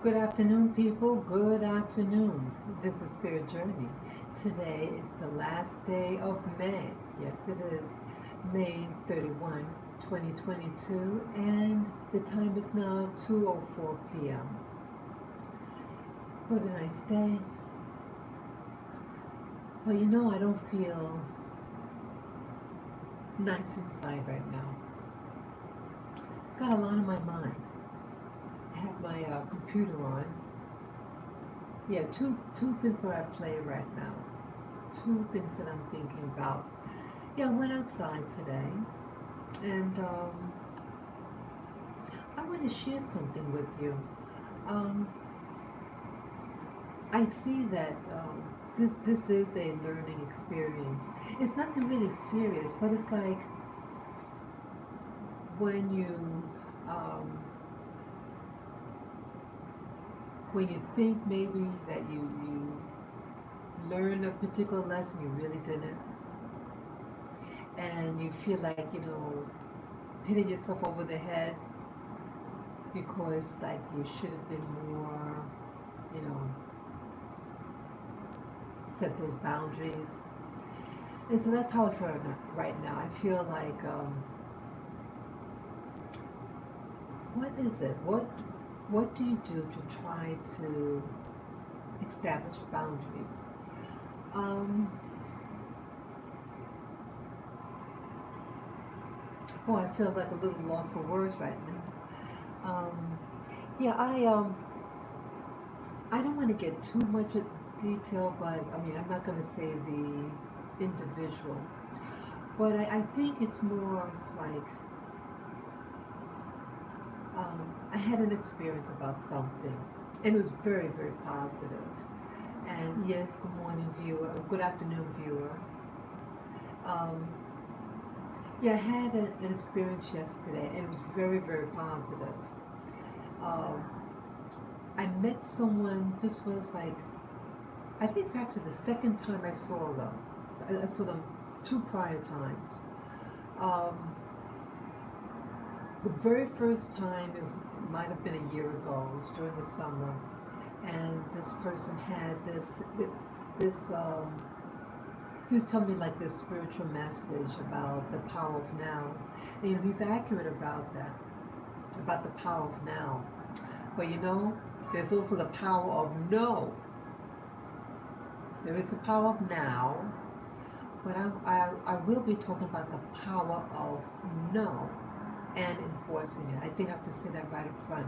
Good afternoon, people. Good afternoon. This is Spirit Journey. Today is the last day of May. Yes, it is May 31, 2022, and the time is now 2:04 p.m. What a nice day. Well, I don't feel nice inside right now. Got a lot on my mind. I have my computer on. Yeah, two things are at play right now. Two things that I'm thinking about. Yeah, I went outside today, and I want to share something with you. Um, I see that this is a learning experience. It's nothing really serious, but it's like when um, you think maybe that you learned a particular lesson you really didn't, and you feel like hitting yourself over the head because like you should have been more, you know, set those boundaries. And so that's how I feel right now. I feel like, what is it? What do you do to try to establish boundaries? Um, I feel like a little lost for words right now. Yeah, I don't want to get too much in detail, but I mean I'm not going to say the individual, but I think it's more like I had an experience about something, and it was very, very positive. And yes, good morning, viewer, or good afternoon, viewer. Um, yeah, I had an experience yesterday, and it was very, very positive. Um, I met someone, this was like, I think it's actually the second time I saw them. I saw them two prior times. Um, the very first time might have been a year ago. It was during the summer, and this person had this. He was telling me like this spiritual message about the power of now, and he's accurate about that, about the power of now. But there's also the power of no. There is the power of now, but I will be talking about the power of no and enforcing it. I think I have to say that right up front.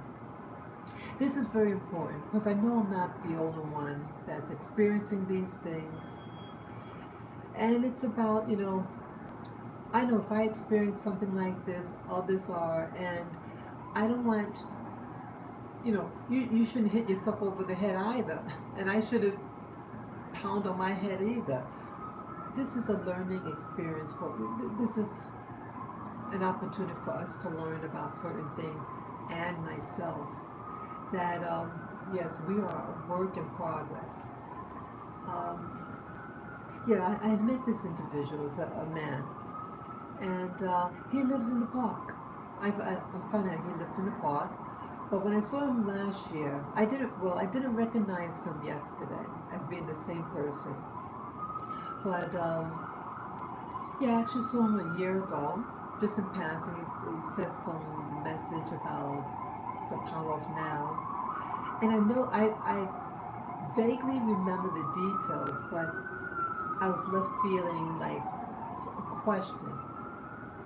This is very important because I know I'm not the only one that's experiencing these things. And it's about, I know if I experience something like this, others are, and I don't want, you shouldn't hit yourself over the head either. And I shouldn't pound on my head either. This is a learning experience this is an opportunity for us to learn about certain things and myself. That, yes, we are a work in progress. Um, yeah, I met this individual, it's a man, and he lives in the park. I'm finding out he lived in the park, but when I saw him last year, I didn't recognize him yesterday as being the same person. But yeah, I actually saw him a year ago, just in passing. He said some message about the power of now. And I vaguely remember the details, but I was left feeling like a question,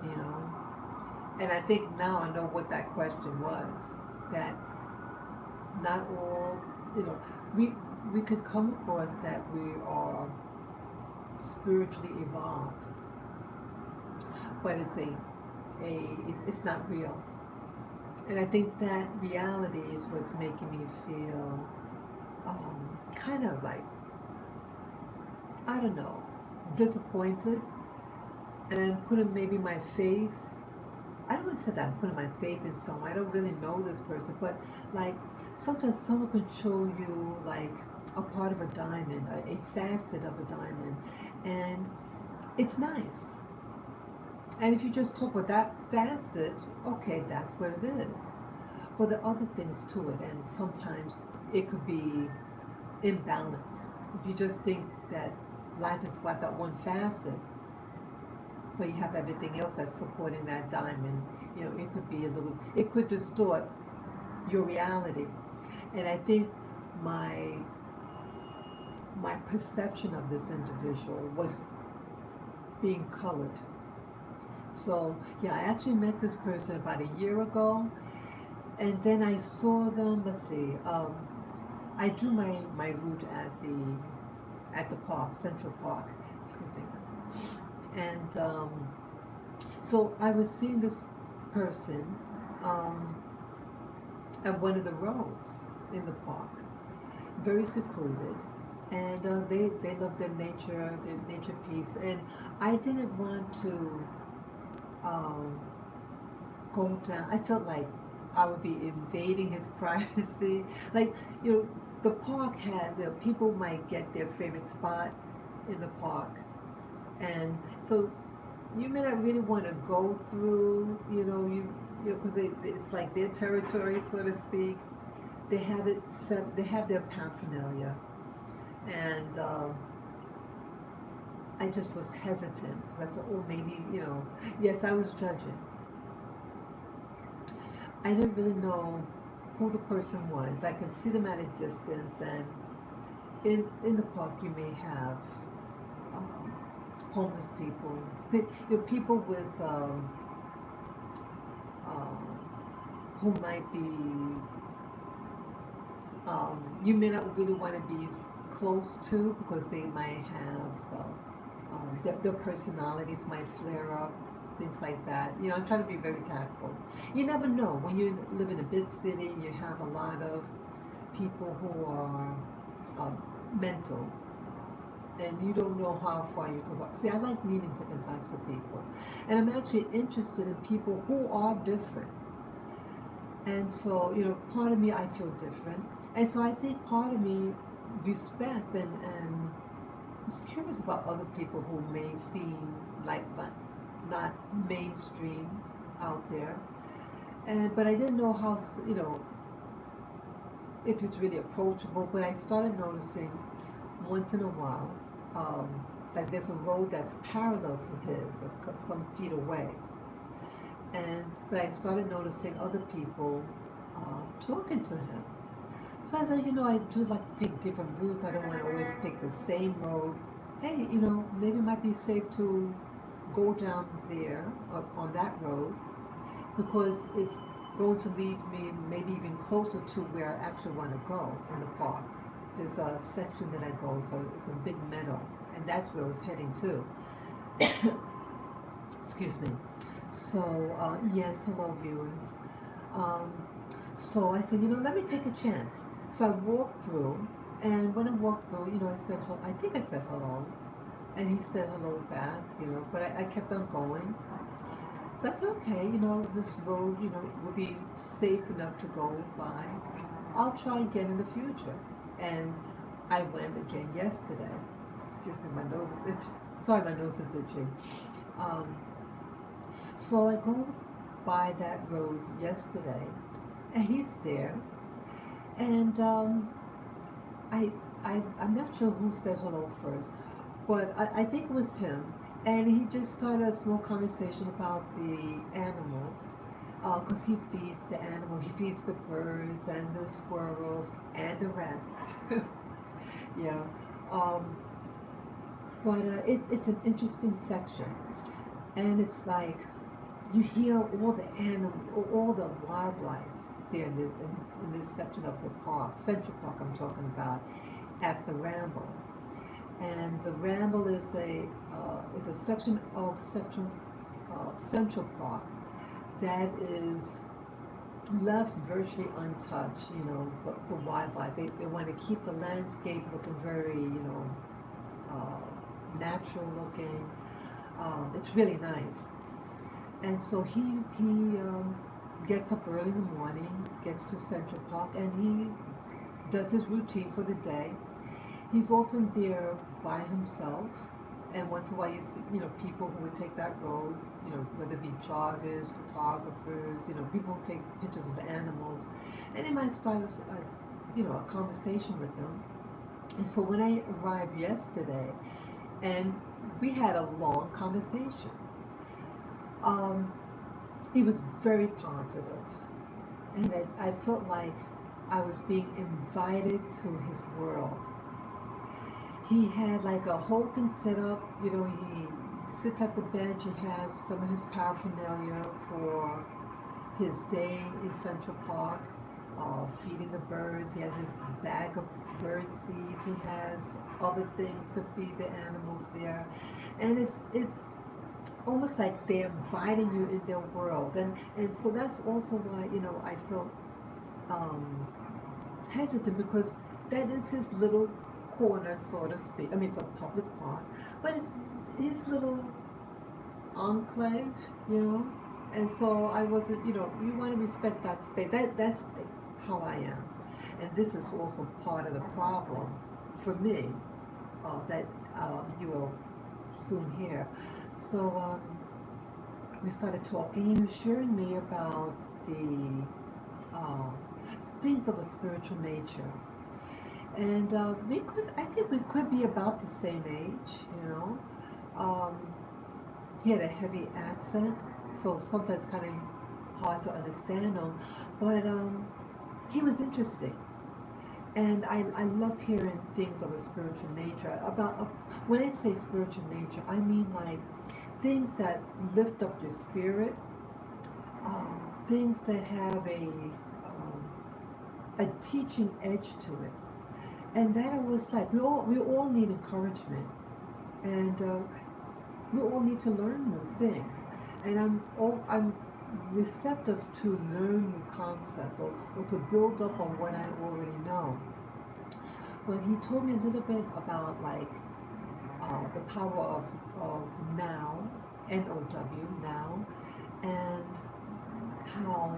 you know. And I think now I know what that question was. That not all, you know, we we could come across that we are spiritually evolved, but it's not real. And I think that reality is what's making me feel kind of like, I don't know, disappointed, and putting maybe my faith. I don't want to say that I'm putting my faith in someone. I don't really know this person, but like sometimes someone can show you like a part of a diamond, a facet of a diamond, and it's nice. And if you just talk with that facet, okay, that's what it is. but there are other things to it, and sometimes it could be imbalanced. If you just think that life is about that one facet, but you have everything else that's supporting that diamond, it could be a little, it could distort your reality. And I think my my perception of this individual was being colored. So yeah, I actually met this person about a year ago, and then I saw them. Let's see. I do my route at the park, Central Park. Excuse me. And so I was seeing this person um, at one of the roads in the park, very secluded, and they love their nature piece, and I didn't want to um, go down. I felt like I would be invading his privacy. Like, the park has, people might get their favorite spot in the park. And so you may not really want to go through, because it's like their territory, so to speak. They have it set, they have their paraphernalia. And I just was hesitant. I said, oh, maybe, yes, I was judging. I didn't really know who the person was. I could see them at a distance, and in the park you may have um, homeless people, people with who might be you may not really want to be close to because they might have their personalities might flare up, things like that. I'm trying to be very tactful. You never know. When you live in a big city, you have a lot of people who are mental, and you don't know how far you can go. See, I like meeting different types of people, and I'm actually interested in people who are different. And so, part of me, I feel different, and so I think part of me respects and is curious about other people who may seem like not mainstream out there, and but I didn't know how if it's really approachable. But I started noticing once in a while, like there's a road that's parallel to his, some feet away, and but I started noticing other people talking to him. So I said, I do like to take different routes. I don't want to always take the same road. Hey, maybe it might be safe to go down there on that road because it's going to lead me maybe even closer to where I actually want to go in the park. There's a section that I go, so it's a big meadow, and that's where I was heading to. Excuse me. So, yes, hello viewers. Um, so I said, let me take a chance. So I walked through, and when I walked through, I said, I think I said hello, and he said hello back, but I kept on going. So that's okay, this road, will be safe enough to go by. I'll try again in the future. And I went again yesterday. Excuse me, my nose is itchy. Sorry, my nose is itchy. Um, so I go by that road yesterday, and he's there. And I'm not sure who said hello first, but I think it was him. And he just started a small conversation about the animals, because he feeds the animal. He feeds the birds and the squirrels and the rats too. Yeah. Um, but it's an interesting section, and it's like you hear all the animal, all the wildlife there in this section of the park, Central Park I'm talking about, at the Ramble. And the Ramble is a section of Central Park that is left virtually untouched. The wildlife. They want to keep the landscape looking very, natural looking. It's really nice. And so he gets up early in the morning, gets to Central Park, and he does his routine for the day. He's often there by himself, And once in a while, you see, people who would take that road, whether it be joggers, photographers, people who take pictures of animals, and they might start a conversation with them. And so when I arrived yesterday, and we had a long conversation, um, he was very positive, and I felt like I was being invited to his world. He had like a whole thing set up. He sits at the bench. He has some of his paraphernalia for his day in Central Park, feeding the birds. He has his bag of bird seeds. He has other things to feed the animals there, and it's almost like they're inviting you in their world, and so that's also why I felt um, hesitant, because that is his little corner, so to speak. I mean, it's a public park, but it's his little enclave, you know. And so I wasn't, you want to respect that space. That's how I am, and this is also part of the problem for me that you will soon hear. So we started talking, and he was sharing me about the uh, things of a spiritual nature. And I think we could be about the same age, you know. Um, he had a heavy accent, so sometimes kind of hard to understand him, but he was interesting. And I love hearing things of a spiritual nature. When I say spiritual nature, I mean like things that lift up your spirit, things that have a teaching edge to it. And that I was like, we all need encouragement, and we all need to learn new things. And I'm receptive to learn new concept, or to build up on what I already know. But he told me a little bit about like the power of now, NOW, now, and how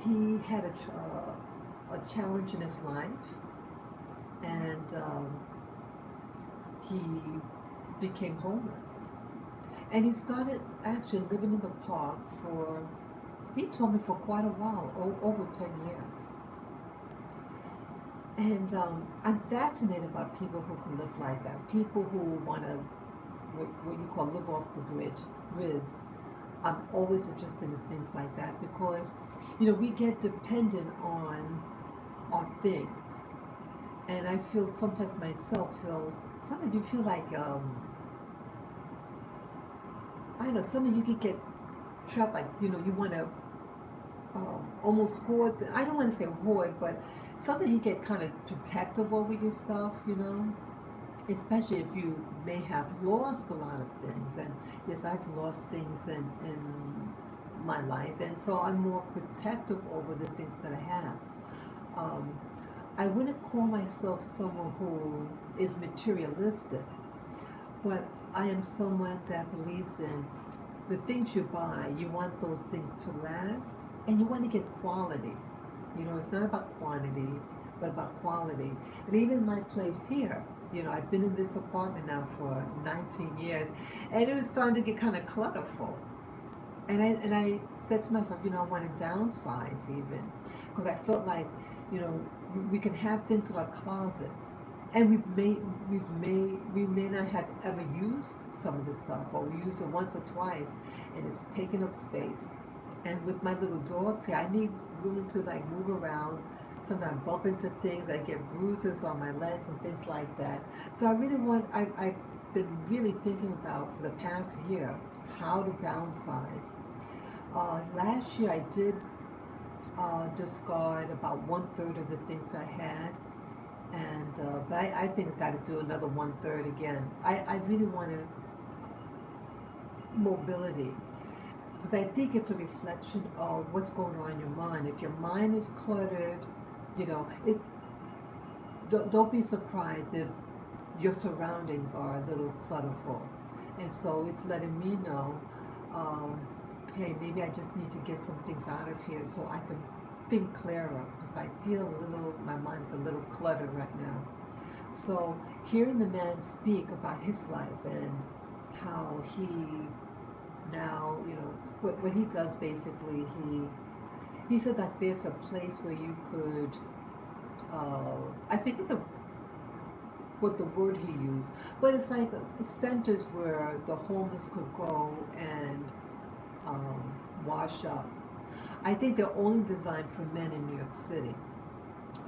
he had a challenge in his life, and he became homeless, and he started actually living in the park for, he told me, for quite a while, over 10 years. And I'm fascinated by people who can live like that, people who want to, what you call, live off the grid. I'm always interested in things like that, because we get dependent on things, and I feel sometimes myself feels, sometimes you feel like I don't know, sometimes you could get trapped, like you want to almost hoard. I don't want to say hoard, but sometimes you get kind of protective over your stuff, especially if you may have lost a lot of things. And yes, I've lost things in my life, and so I'm more protective over the things that I have. Um, I wouldn't call myself someone who is materialistic, but I am someone that believes in the things you buy. You want those things to last, and you want to get quality. It's not about quantity, but about quality. And even my place here, I've been in this apartment now for 19 years, and it was starting to get kind of clutterful. And I said to myself, I want to downsize even, because I felt like, you know, we can have things in our closets, and we may not have ever used some of this stuff, or we use it once or twice, and it's taking up space. And with my little dog, see, I need room to like move around. Sometimes I bump into things, I get bruises on my legs and things like that. So I've been really thinking about for the past year how to downsize. Last year I did discard about one third of the things I had, and but I think I got to do another one third again. I really want to mobility, because I think it's a reflection of what's going on in your mind. If your mind is cluttered, it's don't be surprised if your surroundings are a little clutterful, and so it's letting me know, um, hey, maybe I just need to get some things out of here so I can think clearer, because I feel my mind's a little cluttered right now. So hearing the man speak about his life and how he now, what he does basically, he said that there's a place where you could, I think the what the word he used, but it's like centers where the homeless could go and um, wash up. I think they're only designed for men in New York City.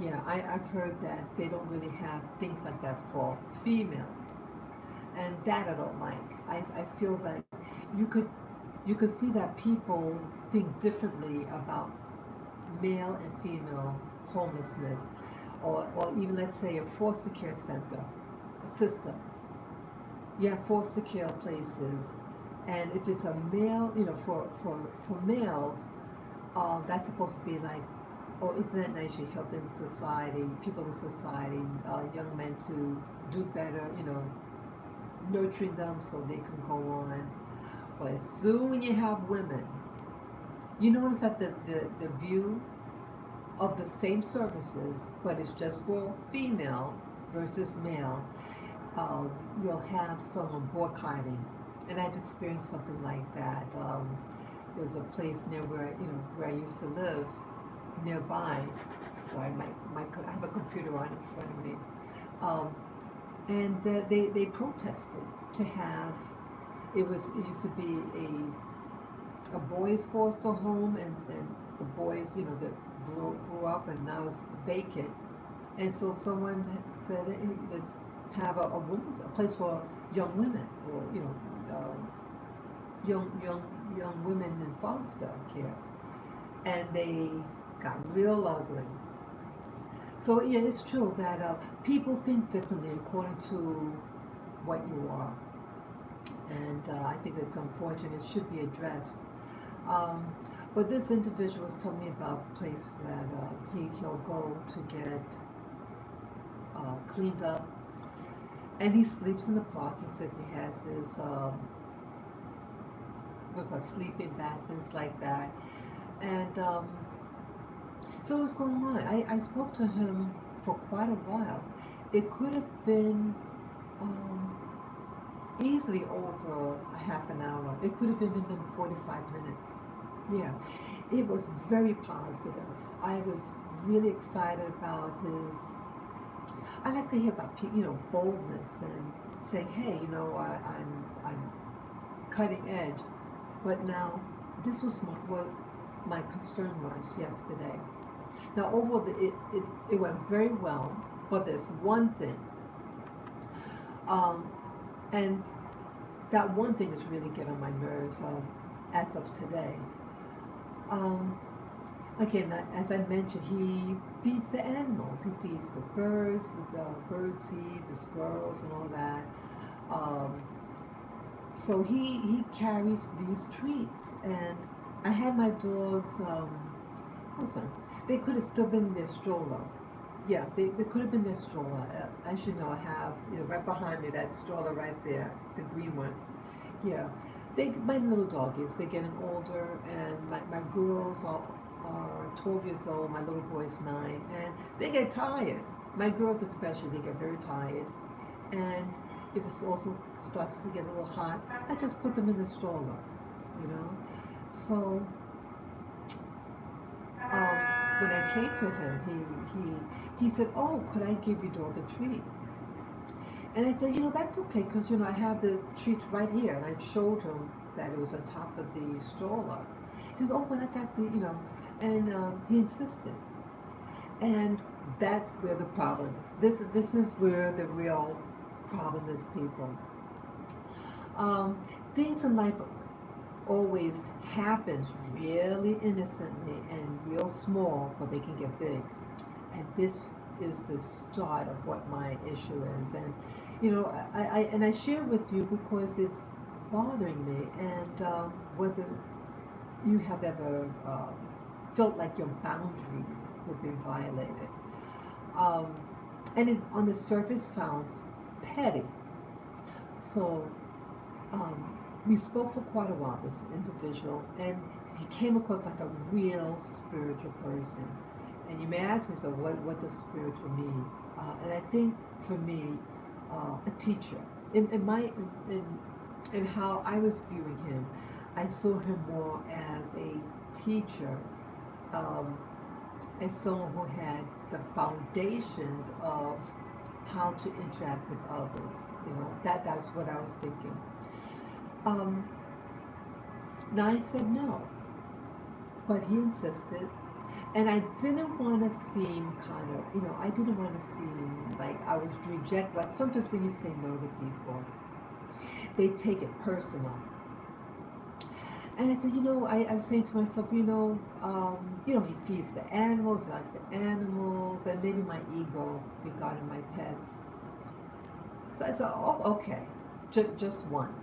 Yeah, I've heard that they don't really have things like that for females, and that I don't like. I feel that you could you could see that people think differently about male and female homelessness, or even let's say a foster care center, a system. You have foster care places, and if it's a male, for males, that's supposed to be like, oh, isn't that nice? You help in society, people in society, young men to do better, nurturing them so they can go on. But as soon when you have women, you notice that the view of the same services, but it's just for female versus male, uh, you'll have someone boycotting. And I've experienced something like that. There was a place near where I used to live, nearby. So I have a computer on in front of me. Um, and they protested to have, it used to be a boys foster home, and the boys, that grew up, and now it's vacant. And so someone said, hey, let's have a place for young women, or young women in foster care, and they got real ugly. So yeah, it's true that people think differently according to what you are, and I think it's unfortunate. It should be addressed. Um, but this individual was telling me about a place that he'll go to get cleaned up, and he sleeps in the park. He said he has his what about sleeping bag, things like that, and so what's going on? I spoke to him for quite a while. It could have been um, easily over a half an hour. It could have even been 45 minutes. Yeah, it was very positive. I was really excited about his. I like to hear about boldness and saying, hey, I'm cutting edge. But now, this was what my concern was yesterday. Now, overall, it went very well, but there's one thing, um, and that one thing is really getting on my nerves as of today. Um, Again, as I mentioned, he feeds the animals. He feeds the birds, the bird seeds, the squirrels, and all that. Um, so he carries these treats, and I had my dogs. Listen, they could have still been in their stroller. Yeah, they could have been their stroller. As you know, I have right behind me that stroller right there, the green one. Yeah, my little doggies. They're getting older, and my girls are 12 years old. My little boy's 9, and they get tired. My girls, especially, they get very tired, and if it also starts to get a little hot, I just put them in the stroller. You know, so um, when I came to him, he said, "Oh, could I give your dog a treat?" And I said, "That's okay, because I have the treats right here." And I showed him that it was on top of the stroller. He says, "Oh, but I got the." And he insisted. And that's where the problem is. This is where the real problem is, people. Um, Things in life always happens really innocently and real small, but they can get big. And this is the start of what my issue is. And I share with you because it's bothering me, and whether you have ever felt like your boundaries were being violated. Um, and it's on the surface sounds petty. So we spoke for quite a while, this individual, and he came across like a real spiritual person. And you may ask yourself, what does spiritual mean? And I think for me, a teacher. In how I was viewing him, I saw him more as a teacher, um, as someone who had the foundations of how to interact with others. That's what I was thinking. Um, Now I said no, but he insisted, and I didn't want to seem I didn't want to seem like I was rejected. Like sometimes when you say no to people, they take it personal. And I said, I was saying to myself, he feeds the animals, likes the animals, and maybe my ego regarding my pets. So I said, oh, okay, just one.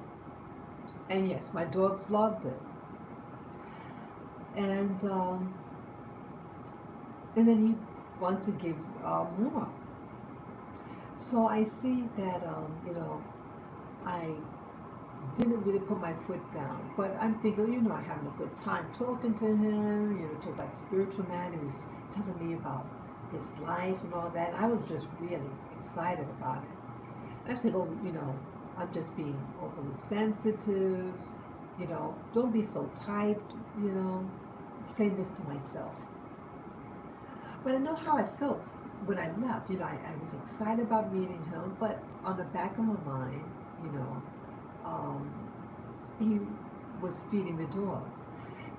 And yes, my dogs loved it. And and then he wants to give more. So I see that I didn't really put my foot down, but I'm thinking, I'm having a good time talking to him. Talk about spiritual man. He was telling me about his life and all that. And I was just really excited about it. And I said, oh, I'm just being overly sensitive. Don't be so tight. You know, saying this to myself. But I know how I felt when I left. I was excited about meeting him, but on the back of my mind, you know, um, he was feeding the dogs.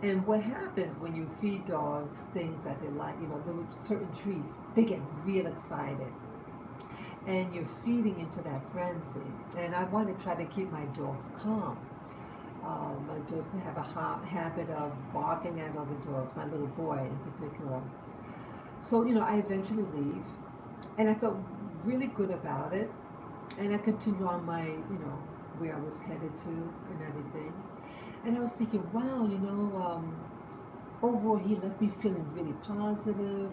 And what happens when you feed dogs things that they like, little certain treats, they get real excited. And you're feeding into that frenzy. And I want to try to keep my dogs calm. My dogs have a habit of barking at other dogs, my little boy in particular. So, I eventually leave, and I felt really good about it. And I continued on my, where I was headed to and everything. And I was thinking, wow, overall he left me feeling really positive.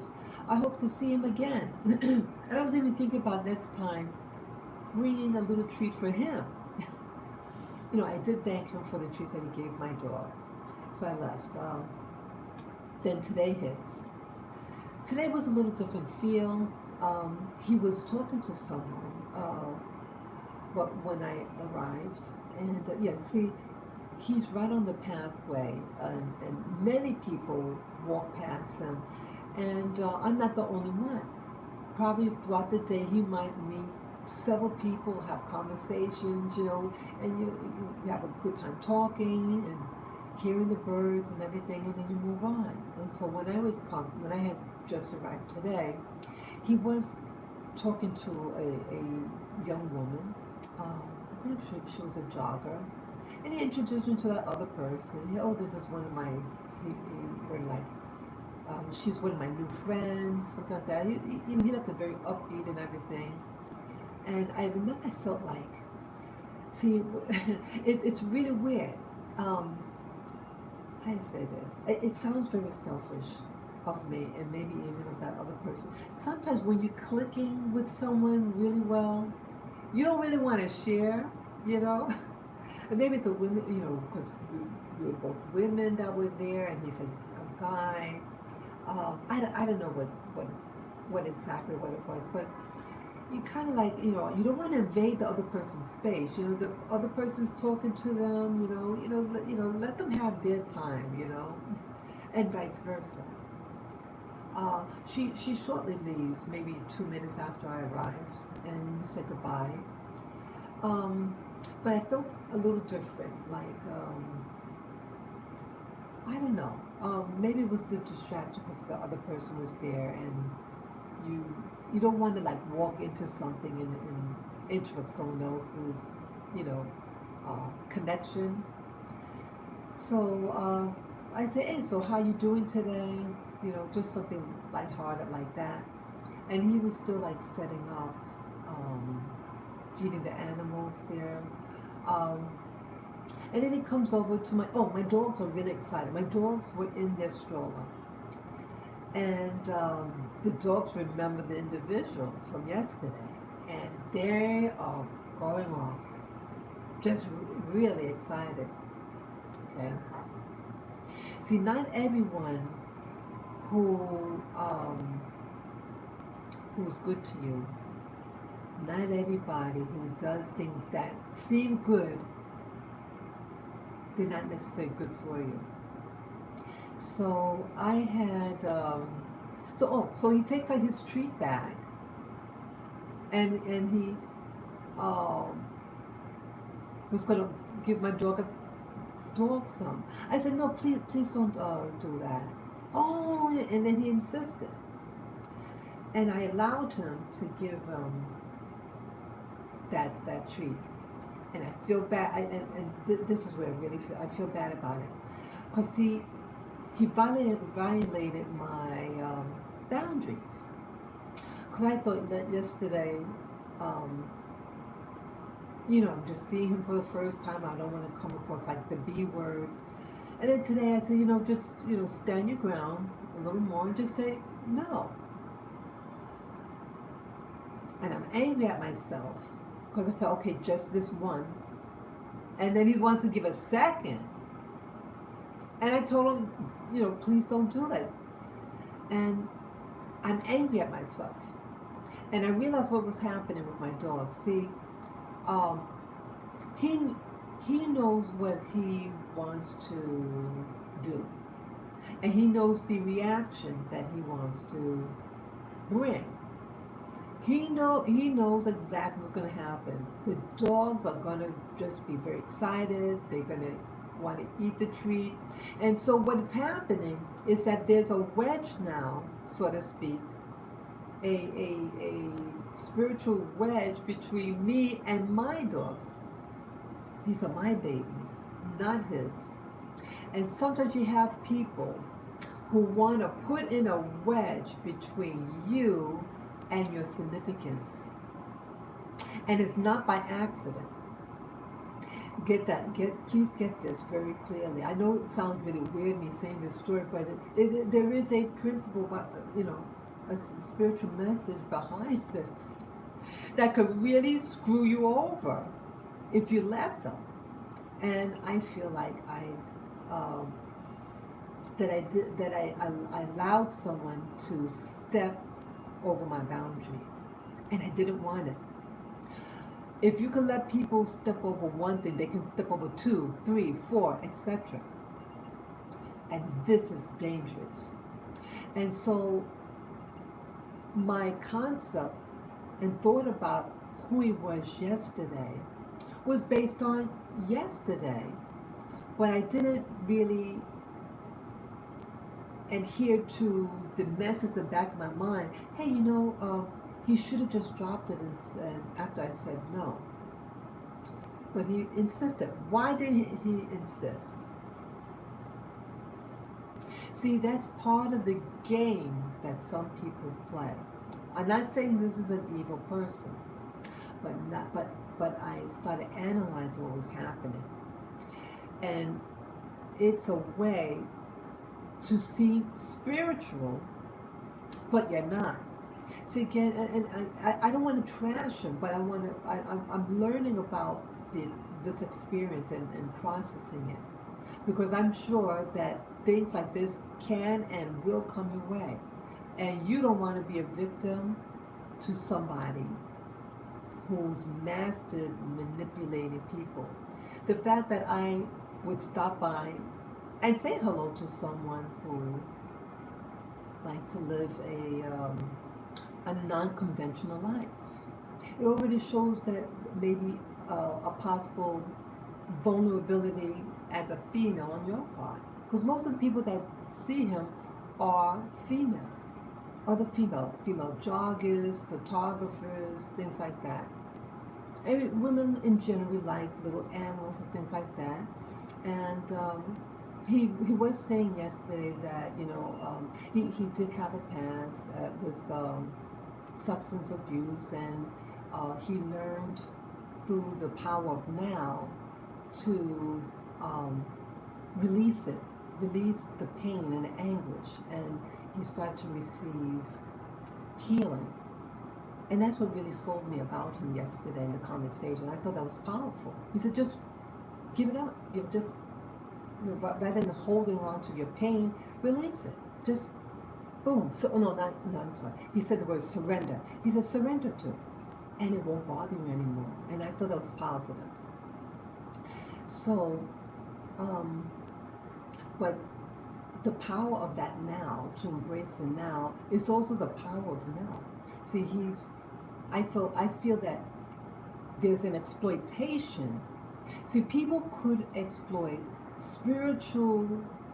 I hope to see him again. And I was even thinking about next time bringing a little treat for him. I did thank him for the treats that he gave my dog. So I left. Then today hits. Today was a little different feel. He was talking to someone when I arrived. And yeah, see, he's right on the pathway, and many people walk past him. And I'm not the only one. Probably throughout the day, he might meet several people, have conversations, and you have a good time talking and hearing the birds and everything, and then you move on. And so when I had just arrived today, he was talking to a young woman. I think she was a jogger, and he introduced me to that other person. Oh, this is one of my, we're like, she's one of my new friends, something like that. He left a very upbeat and everything. And I remember I felt like, see, it's really weird. Um, how do you say this? It sounds very selfish of me and maybe even of that other person. Sometimes when you're clicking with someone really well, you don't really want to share, you know? And maybe it's a women, because we were both women that were there, and he's a guy. I don't know what exactly what it was, but you kind of like, you don't want to invade the other person's space. The other person's talking to them. Let them have their time. And vice versa. She shortly leaves, maybe 2 minutes after I arrived, and we said goodbye. Um, but I felt a little different. Like I don't know. Maybe it was the distraction because the other person was there, and you you don't want to like walk into something and interrupt someone else's, you know, connection. So I say, hey, so how you doing today? Just something lighthearted like that. And he was still like setting up, um, feeding the animals there. Um, and then he comes over to my dogs are really excited. My dogs were in their stroller. And the dogs remember the individual from yesterday. And they are going off, just really excited. Okay. See, not everyone who who's good to you Not everybody who does things that seem good, they're not necessarily good for you. So I had, so he takes out his treat bag, and he um, was gonna give my dog some. I said, no, please don't do that. Oh, and then he insisted, and I allowed him to give that treat, and I feel bad. This is where I really feel bad about it, because he violated my boundaries. Because I thought that yesterday, um, I'm just seeing him for the first time. I don't want to come across like the B word. And then today I said, just stand your ground a little more and just say no. And I'm angry at myself because I said, okay, just this one. And then he wants to give a second. And I told him, please don't do that. And I'm angry at myself. And I realized what was happening with my dog. See, um, he he knows what he wants to do, and he knows the reaction that he wants to bring. He knows exactly what's going to happen. The dogs are going to just be very excited. They're going to want to eat the treat, and so what is happening is that there's a wedge now, so to speak, a spiritual wedge between me and my dogs. These are my babies, not his. And sometimes you have people who want to put in a wedge between you and your significance. And it's not by accident. Please get this very clearly. I know it sounds really weird me saying this story, but there is a principle, a spiritual message behind this that could really screw you over if you let them. And I feel like um, I allowed someone to step over my boundaries, and I didn't want it. If you can let people step over one thing, they can step over two, three, four, etc. And this is dangerous. And so my concept and thought about who he was yesterday was based on yesterday, but I didn't really adhere to the message in the back of my mind. Hey, he should have just dropped it and said, after I said no. But he insisted. Why did he insist? See, that's part of the game that some people play. I'm not saying this is an evil person, but I started analyzing what was happening. And it's a way to seem spiritual, but you're not. See, again, and I don't want to trash him, but I'm learning about this experience and processing it, because I'm sure that things like this can and will come your way, and you don't want to be a victim to somebody who's mastered manipulating people. The fact that I would stop by and say hello to someone who liked to live a non-conventional life, it already shows that maybe a possible vulnerability as a female on your part. Because most of the people that see him are female. Other female joggers, photographers, things like that. And women in general like little animals and things like that. And he was saying yesterday that he did have a past with substance abuse, and he learned through the power of now to release the pain and the anguish, and he started to receive healing. And that's what really sold me about him yesterday in the conversation. I thought that was powerful. He said, just give it up. Just rather than holding on to your pain, release it. Just boom. So no, I'm sorry. He said the word surrender. He said surrender to it. and it won't bother you anymore. And I thought that was positive. So, um, but the power of that now, to embrace the now, is also the power of now. See, I feel that there's an exploitation. See, people could exploit spiritual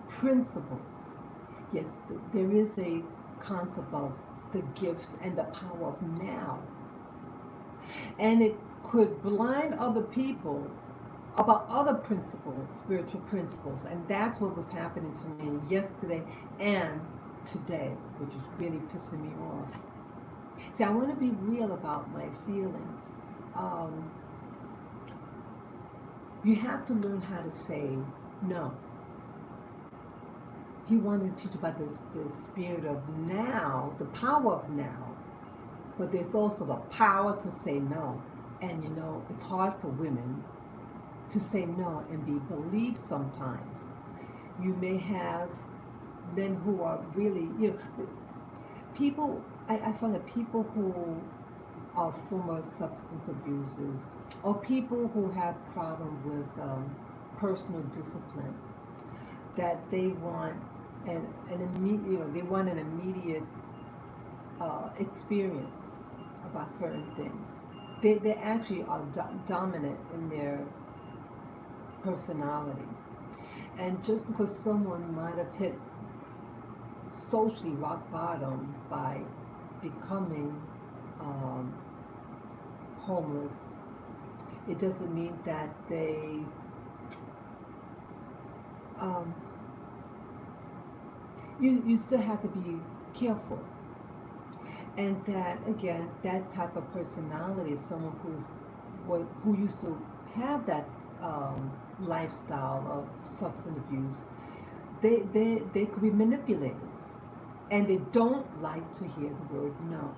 principles. Yes, there is a concept of the gift and the power of now. And it could blind other people about other principles, spiritual principles. And that's what was happening to me yesterday and today, which is really pissing me off. See, I want to be real about my feelings. Um, you have to learn how to say no. He wanted to teach about this spirit of now, the power of now, but there's also the power to say no. And it's hard for women to say no and be believed sometimes. You may have men who are really, people, I find that people who are former substance abusers or people who have problem with personal discipline, that they want an immediate, they want an immediate experience about certain things. They actually are dominant in their personality. And just because someone might have hit socially rock bottom by becoming um, homeless, it doesn't mean that they um, you still have to be careful. And that again, that type of personality is someone who used to have that lifestyle of substance abuse. They could be manipulators, and they don't like to hear the word no.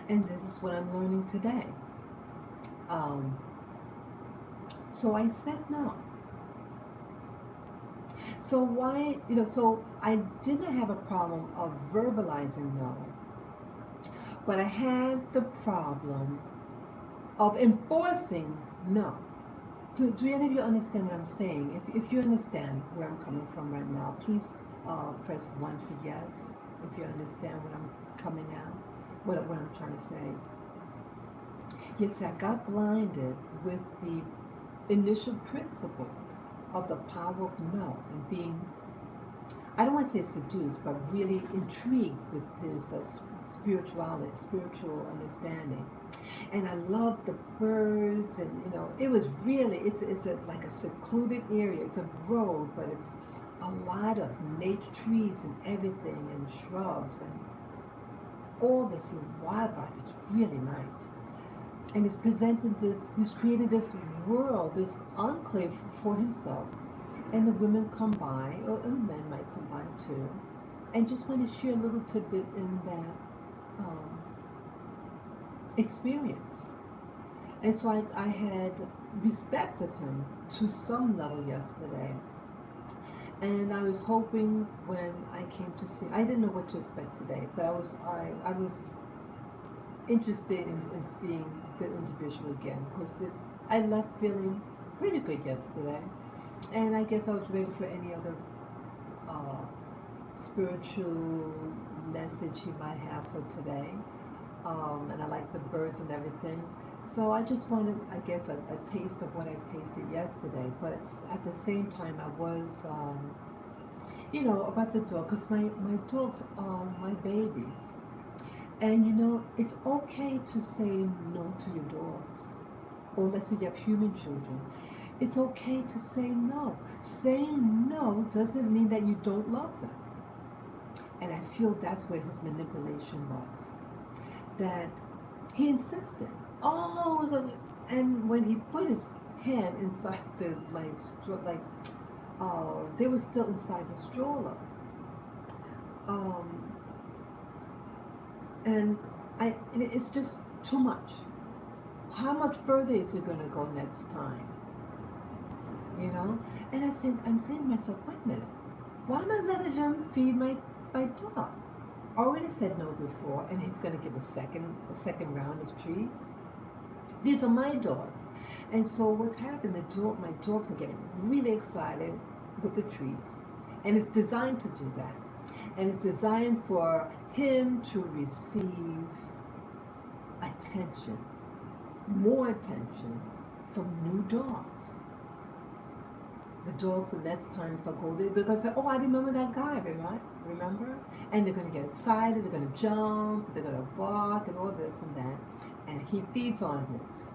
And this is what I'm learning today. Um, so I said no. So why, so I didn't have a problem of verbalizing no, but I had the problem of enforcing no. Do any of you understand what I'm saying? If you understand where I'm coming from right now, please press 1 for yes. If you understand what I'm coming out, what I'm trying to say. Yes, I got blinded with the initial principle of the power of no and being, I don't want to say seduced, but really intrigued with his spirituality, spiritual understanding. And I love the birds, and it was really, it's like a secluded area. It's a road, but it's a lot of nature, trees and everything, and shrubs and all this wildlife. It's really nice. And he's created this world, this enclave for himself. And the women come by, or the men might come by too, and just want to share a little tidbit in that experience. And so I had respected him to some level yesterday. And I was hoping when I came to see, I didn't know what to expect today, but I was interested in seeing the individual again, because I left feeling pretty good yesterday. And I guess I was ready for any other spiritual message he might have for today. And I like the birds and everything. So I just wanted, I guess, a taste of what I tasted yesterday. But at the same time, I was, about the dog, because my dogs are my babies. And it's okay to say no to your dogs. Or let's say you have human children. It's okay to say no. Saying no doesn't mean that you don't love them. And I feel that's where his manipulation was. That he insisted. And when he put his hand inside the they were still inside the stroller. And it's just too much. How much further is it going to go next time? And I'm saying to myself, wait a minute, why am I letting him feed my dog? already said no before, and he's going to give a second round of treats. These are my dogs. And so what's happened, my dogs are getting really excited with the treats. And it's designed to do that. And it's designed for him to receive attention, more attention from new dogs. The dogs, the next time if I go there, they're going to say, oh, I remember that guy, right? Remember? And they're going to get excited, they're going to jump, they're going to bark and all this and that. And he feeds on this.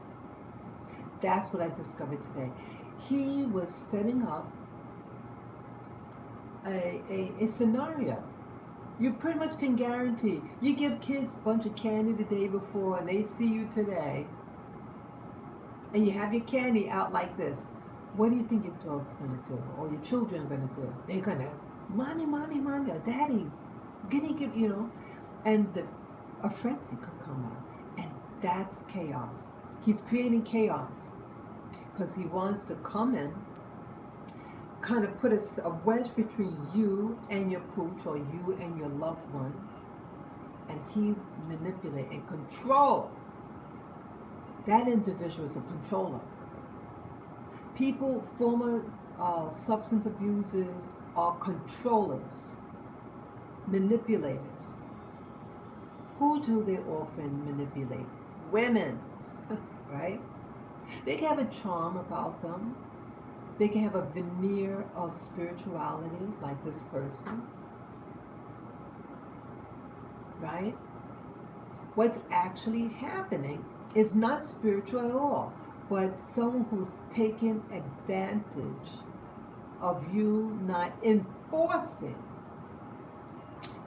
That's what I discovered today. He was setting up a scenario. You pretty much can guarantee. You give kids a bunch of candy the day before and they see you today, and you have your candy out like this. What do you think your dog's going to do, or your children are going to do? They're going to, mommy, mommy, mommy, or daddy, give, and a frenzy could come out. And that's chaos. He's creating chaos because he wants to come in, kind of put a wedge between you and your pooch, or you and your loved ones, and he manipulate and control. That individual is a controller. People, former substance abusers, are controllers, manipulators. Who do they often manipulate? Women, right? They can have a charm about them. They can have a veneer of spirituality, like this person, right? What's actually happening is not spiritual at all, but someone who's taken advantage of you not enforcing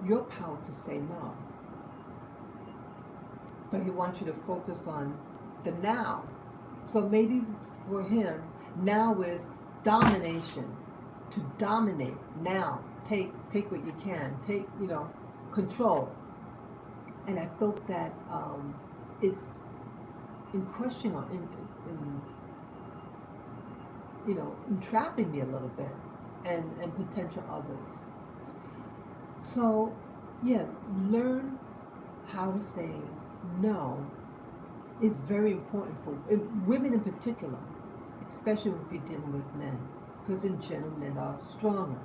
your power to say no. But he wants you to focus on the now. So maybe for him, now is domination. To dominate now. Take what you can. Take, control. And I felt that it's in crushing on entrapping me a little bit, and potential others. So yeah, learn how to say no is very important for women in particular, especially if you're dealing with men, because in general men are stronger.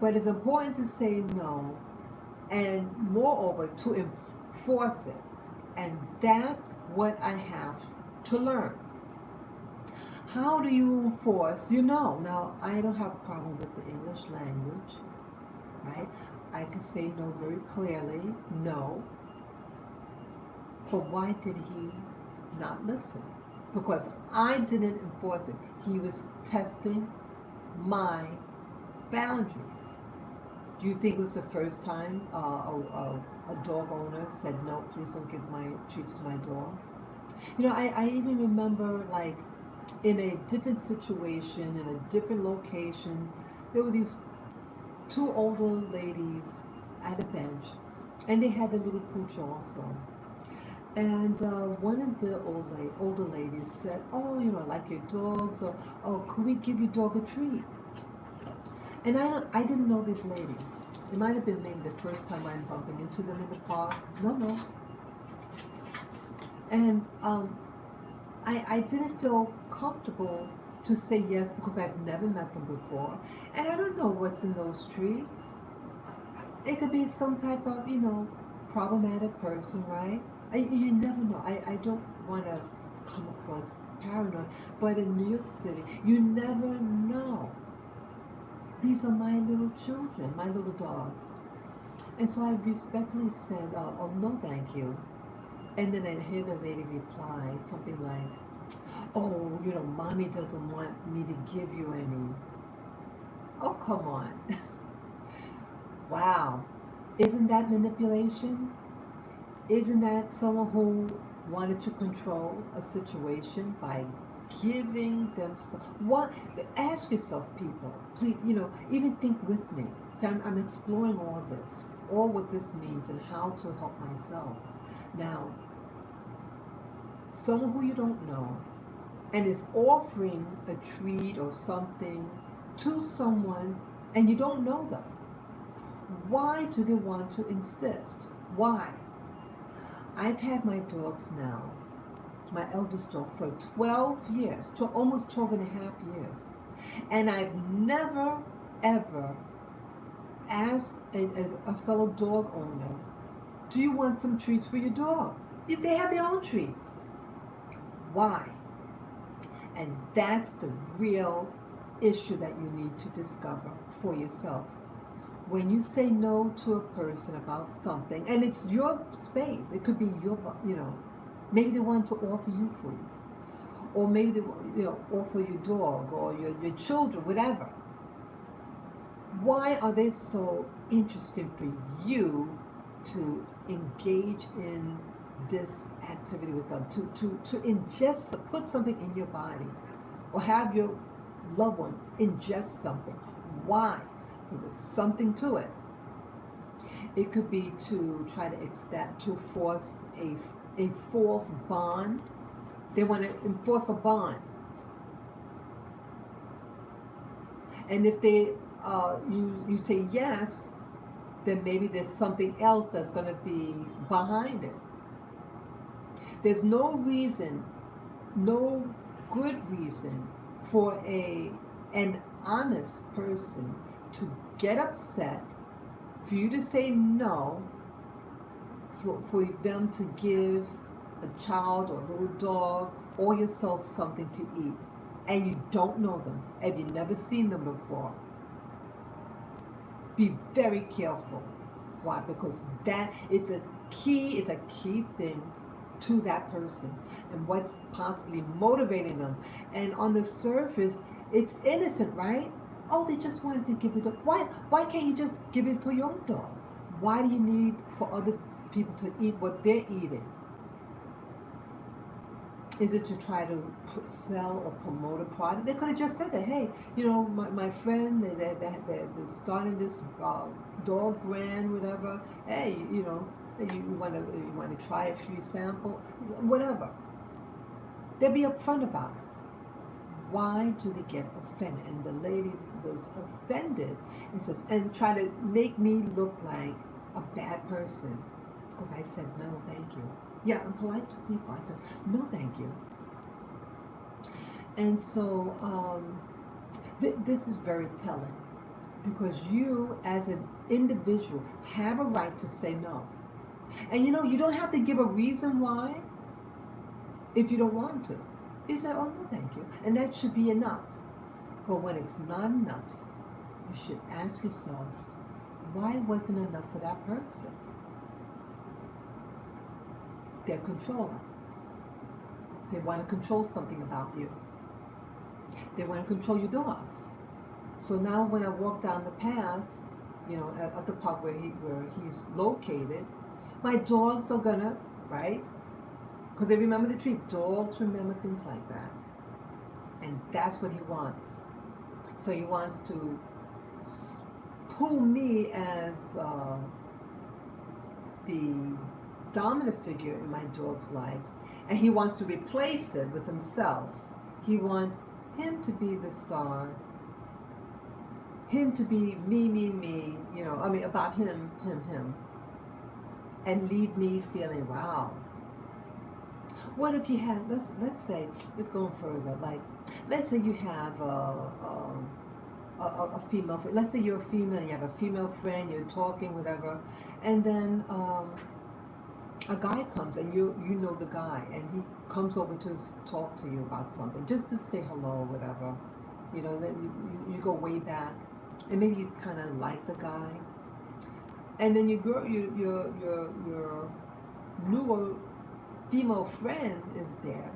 But it's important to say no, and moreover to enforce it. And that's what I have to learn. How do you enforce your no? Now, I don't have a problem with the English language, right? I can say no very clearly, no. But why did he not listen? Because I didn't enforce it. He was testing my boundaries. Do you think it was the first time a dog owner said, no, please don't give my treats to my dog? I even remember, like, in a different situation, in a different location, there were these two older ladies at a bench, and they had a little pooch also. And one of the older ladies said, oh, I like your dogs, or oh, could we give your dog a treat? And I didn't know these ladies. It might have been maybe the first time I'm bumping into them in the park. No. And I didn't feel comfortable to say yes because I've never met them before. And I don't know what's in those treats. It could be some type of, problematic person, right? You never know. I don't want to come across paranoid, but in New York City, you never know. These are my little children, my little dogs. And so I respectfully said, oh, no, thank you. And then I hear the lady reply something like, oh, mommy doesn't want me to give you any. Oh, come on. Wow. Isn't that manipulation? Isn't that someone who wanted to control a situation by giving them what? Ask yourself, people, please, even think with me. So I'm exploring all what this means and how to help myself. Now, someone who you don't know and is offering a treat or something to someone and you don't know them. Why do they want to insist? Why? I've had my dogs now, my eldest dog, for 12 years, to almost 12 and a half years. And I've never, ever asked a fellow dog owner, do you want some treats for your dog? They have their own treats. Why? And that's the real issue that you need to discover for yourself. When you say no to a person about something, and it's your space, it could be your, maybe they want to offer you food, or maybe they offer your dog or your children, whatever. Why are they so interested for you to engage in this activity with them, to ingest, put something in your body, or have your loved one ingest something? Why? Because there's something to it. It could be to try to force a false bond. They want to enforce a bond. And if they you say yes, then maybe there's something else that's going to be behind it. There's no reason, no good reason for an honest person to get upset, for you to say no, for them to give a child or a little dog or yourself something to eat, and you don't know them, and you've never seen them before. Be very careful. Why? Because it's a key thing to that person and what's possibly motivating them. And on the surface, it's innocent, right? Oh, they just wanted to give the dog. Why can't you just give it for your own dog? Why do you need for other people to eat what they're eating? Is it to try to sell or promote a product? They could have just said that, hey, my friend, they're starting this dog brand, whatever. Hey, you want to try a free sample, whatever. They'd be upfront about it. Why do they get offended? And the lady was offended and try to make me look like a bad person because I said no, thank you. Yeah, I'm polite to people. I said no, thank you. And so this is very telling, because you as an individual have a right to say no. And you don't have to give a reason why if you don't want to. You say, oh, no, thank you. And that should be enough. But when it's not enough, you should ask yourself, why wasn't enough for that person? They're a controller. They want to control something about you. They want to control your dogs. So now when I walk down the path, at the park where he's located, my dogs are gonna, right? Because they remember the treat. Dogs remember things like that. And that's what he wants. So he wants to pull me as the dominant figure in my dog's life. And he wants to replace it with himself. He wants him to be the star. Him to be me, about him. And leave me feeling, wow. What if you had, let's say, let's go further, like, let's say you have a female friend. Let's say you're a female, you have a female friend, you're talking, whatever, and then a guy comes, and you know the guy, and he comes over to talk to you about something, just to say hello, whatever, then you go way back, and maybe you kind of like the guy, and then your newer female friend is there,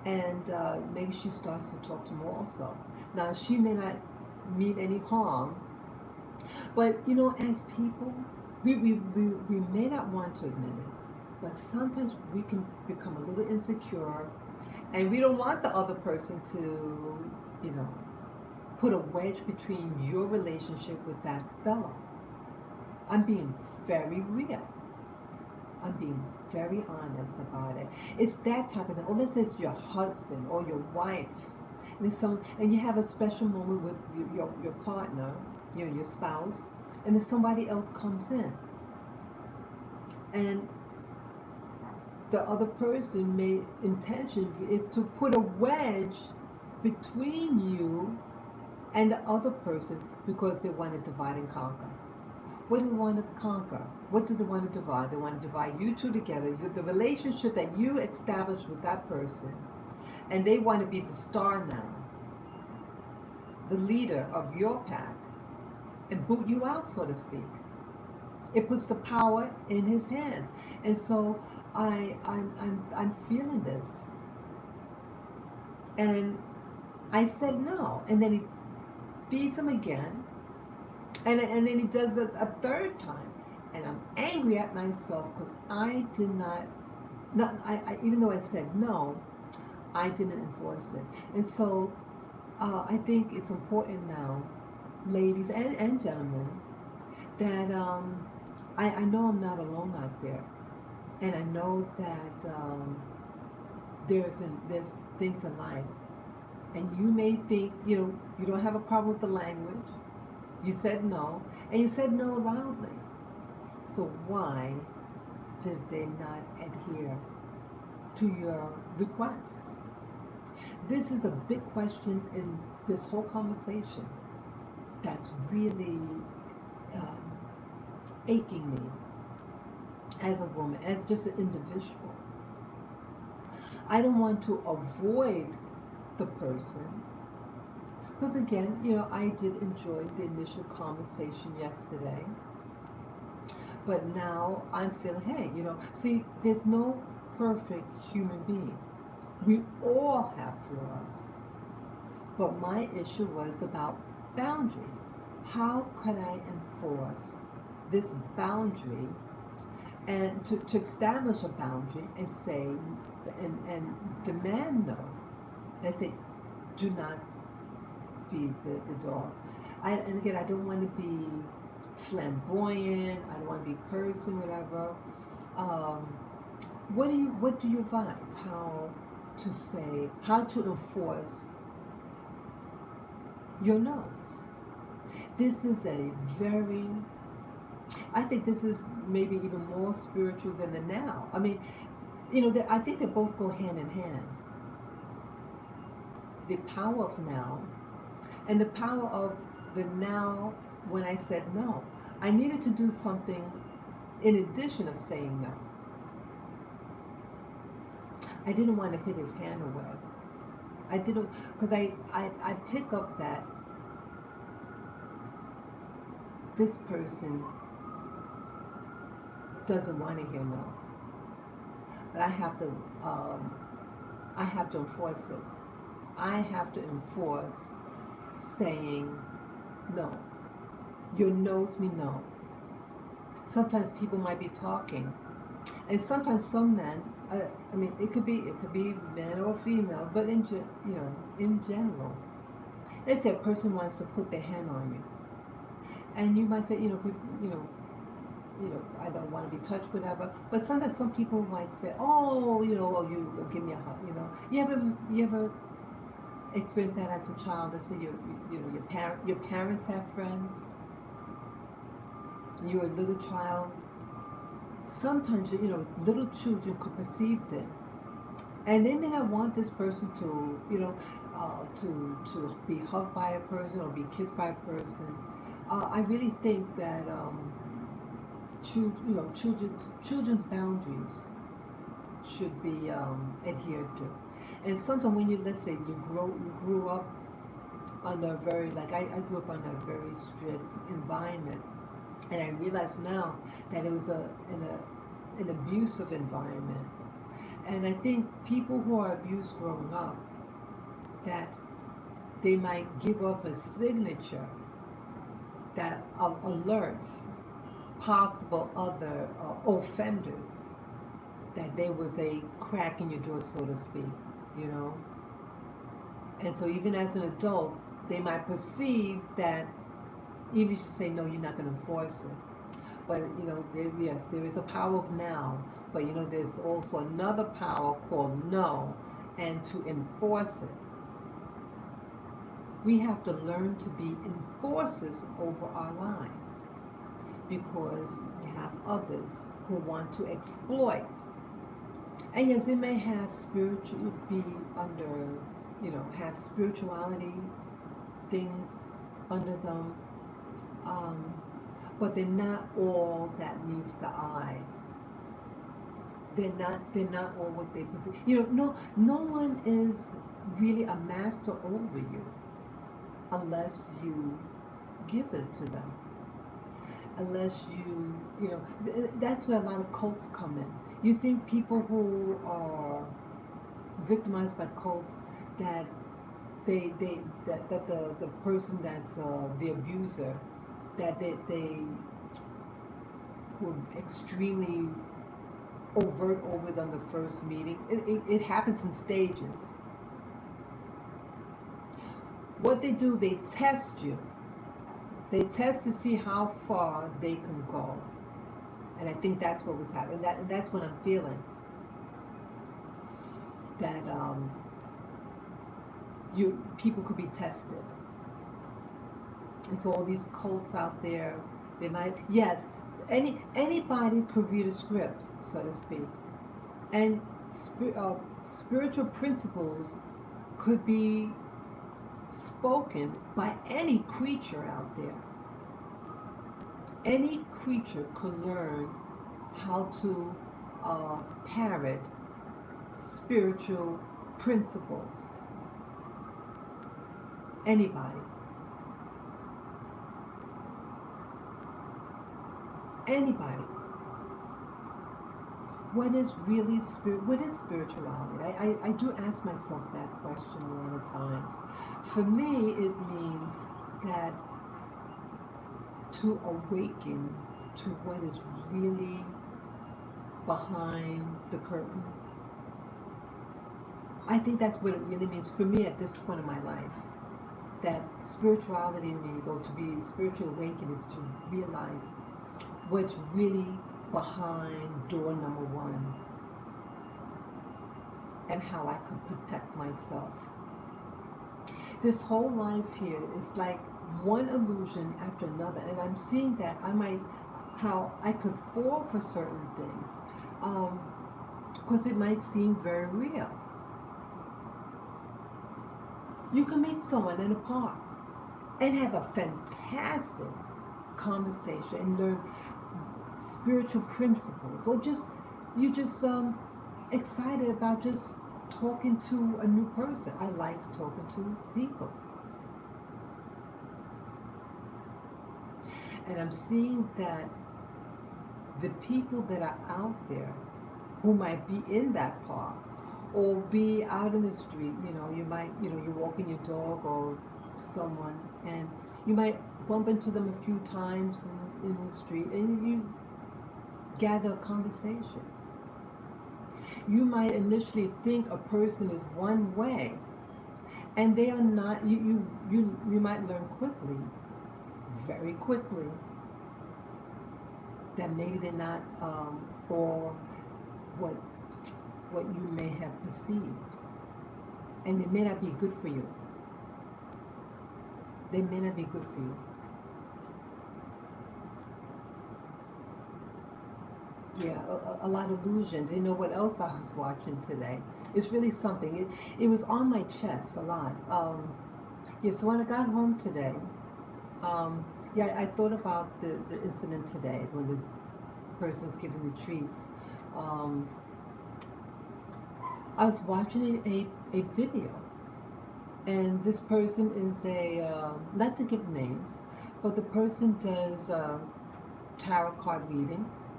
and maybe she starts to talk to him also. Now, she may not mean any harm, but as people, we may not want to admit it, but sometimes we can become a little insecure, and we don't want the other person to put a wedge between your relationship with that fellow. I'm being very real. I'm being very honest about it. It's that type of thing. Or let's say it's your husband or your wife, and you have a special moment with your partner, your spouse, and then somebody else comes in, and the other person may intention is to put a wedge between you and the other person because they want to divide and conquer. What do they want to conquer? What do they want to divide? They want to divide you two together, the relationship that you established with that person, and they want to be the star now, the leader of your pack, and boot you out, so to speak. It puts the power in his hands, and so I'm feeling this, and I said no, and then he feeds him again, and then he does it a third time, and I'm angry at myself because I did not I even though I said no, I didn't enforce it, and so I think it's important now, ladies and gentlemen, that I know I'm not alone out there, and I know that there's things in life, and you may think you don't have a problem with the language. You said no, and you said no loudly. So why did they not adhere to your request? This is a big question in this whole conversation that's really um, aching me as a woman, as just an individual. I don't want to avoid the person. Because again, I did enjoy the initial conversation yesterday. But now I'm feeling, hey, see, there's no perfect human being. We all have flaws. But my issue was about boundaries. How could I enforce this boundary and to establish a boundary and say, and demand no? They say, do not feed the dog. And again, I don't want to be flamboyant. I don't want to be cursing, whatever. Um, what do you advise? How to enforce your no's? This is I think this is maybe even more spiritual than the now. I mean, I think they both go hand in hand. The power of now and the power of the now when I said no. I needed to do something in addition of saying no. I didn't want to hit his hand away. I didn't, because I pick up that this person doesn't want to hear no. But I have to enforce it. I have to enforce saying no. Your no's mean no. Sometimes people might be talking, and sometimes some men. I mean, it could be man or female, but in general, let's say a person wants to put their hand on you, and you might say, I don't want to be touched, whatever. But sometimes some people might say, oh, you give me a hug, You ever experienced that as a child? They say your parents have friends. You're a little child. Sometimes little children could perceive this, and they may not want this person to to be hugged by a person or be kissed by a person. I really think that children's boundaries should be adhered to. And sometimes when let's say you grew up under a very, like I grew up under a very strict environment, and I realize now that it was an abusive environment. And I think people who are abused growing up, that they might give off a signature that alerts possible other offenders that there was a crack in your door, so to speak. And so even as an adult, they might perceive that even if you say no, you're not going to enforce it. But there is a power of now, but there's also another power called no, and to enforce it. We have to learn to be enforcers over our lives. because you have others who want to exploit. And yes, they may have spiritual, be under, have spirituality things under them, um, but they're not all that meets the eye. They're not all what they possess. No one is really a master over you unless you give it to them. Unless that's where a lot of cults come in. You think people who are victimized by cults, that they that the person that's the abuser, that they were extremely overt over them the first meeting. It happens in stages. What they do, they test you. They test to see how far they can go. And I think that's what was happening. That's what I'm feeling. That you people could be tested. And so all these cults out there, they might, yes, anybody could read a script, so to speak, and spiritual principles could be spoken by any creature out there. Any creature could learn how to parrot spiritual principles. Anybody. Anybody. What is really what is spirituality? I do ask myself that question a lot of times. For me, it means that to awaken to what is really behind the curtain. I think that's what it really means for me at this point in my life. That spirituality means, or to be spiritually awakened, is to realize what's really behind door number one and how I could protect myself. This whole life here is like one illusion after another, and I'm seeing that how I could fall for certain things, because it might seem very real. You can meet someone in a park and have a fantastic conversation and learn spiritual principles, or you just excited about just talking to a new person. I like talking to people. And I'm seeing that the people that are out there who might be in that park or be out in the street, you might, you're walking your dog or someone, and you might bump into them a few times in the street, and you gather a conversation. You might initially think a person is one way, and they are not. You might learn quickly, very quickly, that maybe they're not all what you may have perceived, and it may not be good for you. They may not be good for you. Yeah, a lot of illusions. You know what else I was watching today? It's really something. It was on my chest a lot. Yeah, so when I got home today, yeah, I thought about the incident today when the person's giving the treats. I was watching a video, and this person is not to give names, but the person does tarot card readings.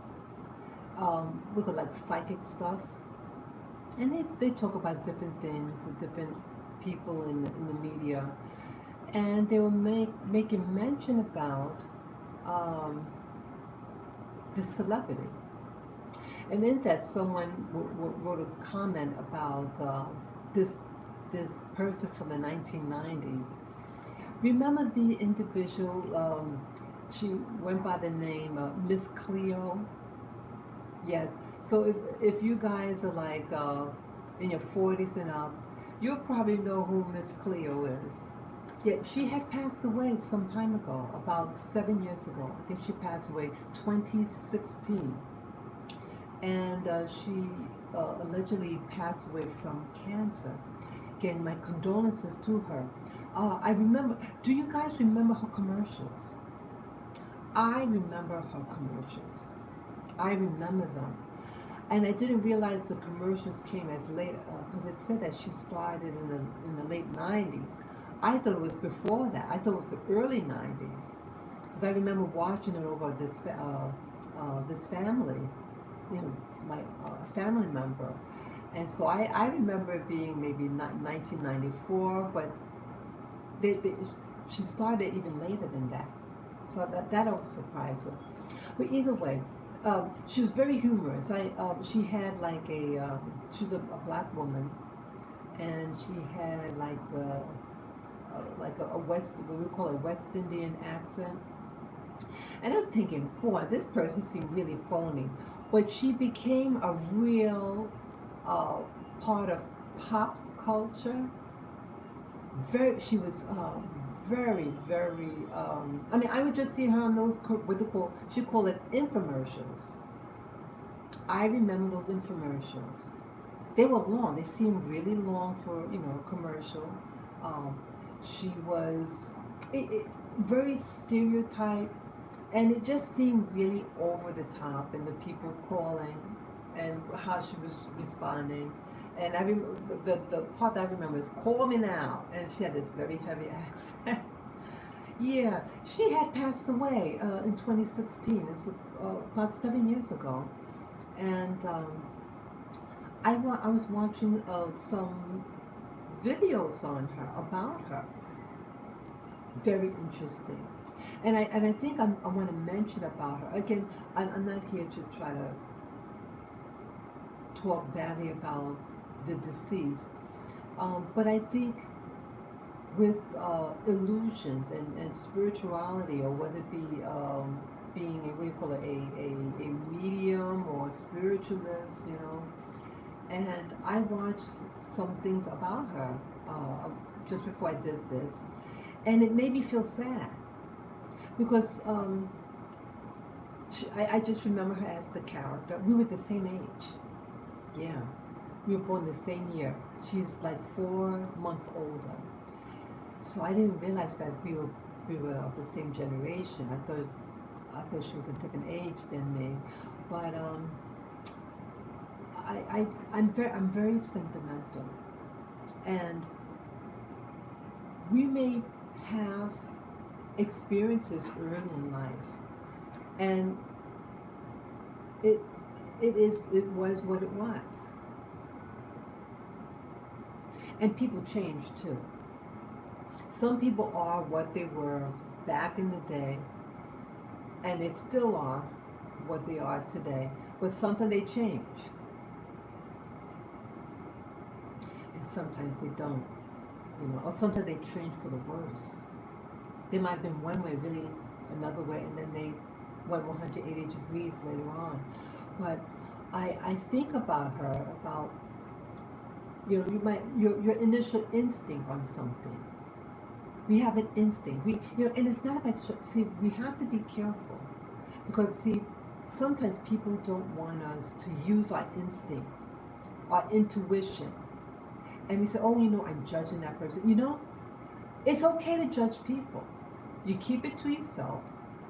Look at like psychic stuff, and they talk about different things, different people in the media, and they were making mention about the celebrity, and in that someone wrote a comment about this person from the 1990s. Remember the individual? She went by the name Miss Cleo. Yes. So if you guys are like in your 40s and up, you'll probably know who Miss Cleo is. Yeah, she had passed away some time ago, about 7 years ago. I think she passed away 2016, and she allegedly passed away from cancer. Again, my condolences to her. I remember. Do you guys remember her commercials? I remember her commercials. I remember them. And I didn't realize the commercials came as late because it said that she started in the late 90s. I thought it was before that. I thought it was the early 90s because I remember watching it over this family, you know, my family member. And so I remember it being maybe not 1994, but they, she started even later than that. So that also surprised me. But either way, she was very humorous. She had she was a black woman, and she had like a West, what we call a West Indian accent. And I'm thinking, boy, this person seemed really phony. But she became a real uh, part of pop culture. She was very. I mean, I would just see her on those what they call, she called it infomercials. I remember those infomercials. They were long. They seemed really long for a commercial. Um, she was very stereotyped, and it just seemed really over the top. And the people calling, and how she was responding. And I remember the part that I remember is "Call me now," and she had this very heavy accent. Yeah, she had passed away in 2016. It was about 7 years ago, and I was watching some videos on her about her. Very interesting, and I think I want to mention about her again. I'm not here to try to talk badly about the deceased, but I think with illusions and spirituality, or whether it be being what do you call it, a medium or spiritualist, and I watched some things about her just before I did this, and it made me feel sad because I just remember her as the character. We were the same age. Yeah, we were born the same year. She's like 4 months older. So I didn't realize that we were of the same generation. I thought she was a different age than me, but I'm very sentimental, and we may have experiences early in life, and it it was what it was, and people change too. Some people are what they were back in the day, and they still are what they are today. But sometimes they change, and sometimes they don't. Or sometimes they change for the worse. They might have been one way, really another way, and then they went 180 degrees later on. But I think about her, about your initial instinct on something. We have an instinct. And it's not about, see, we have to be careful because, see, sometimes people don't want us to use our instincts, our intuition, and we say, oh, I'm judging that person. It's okay to judge people. You keep it to yourself,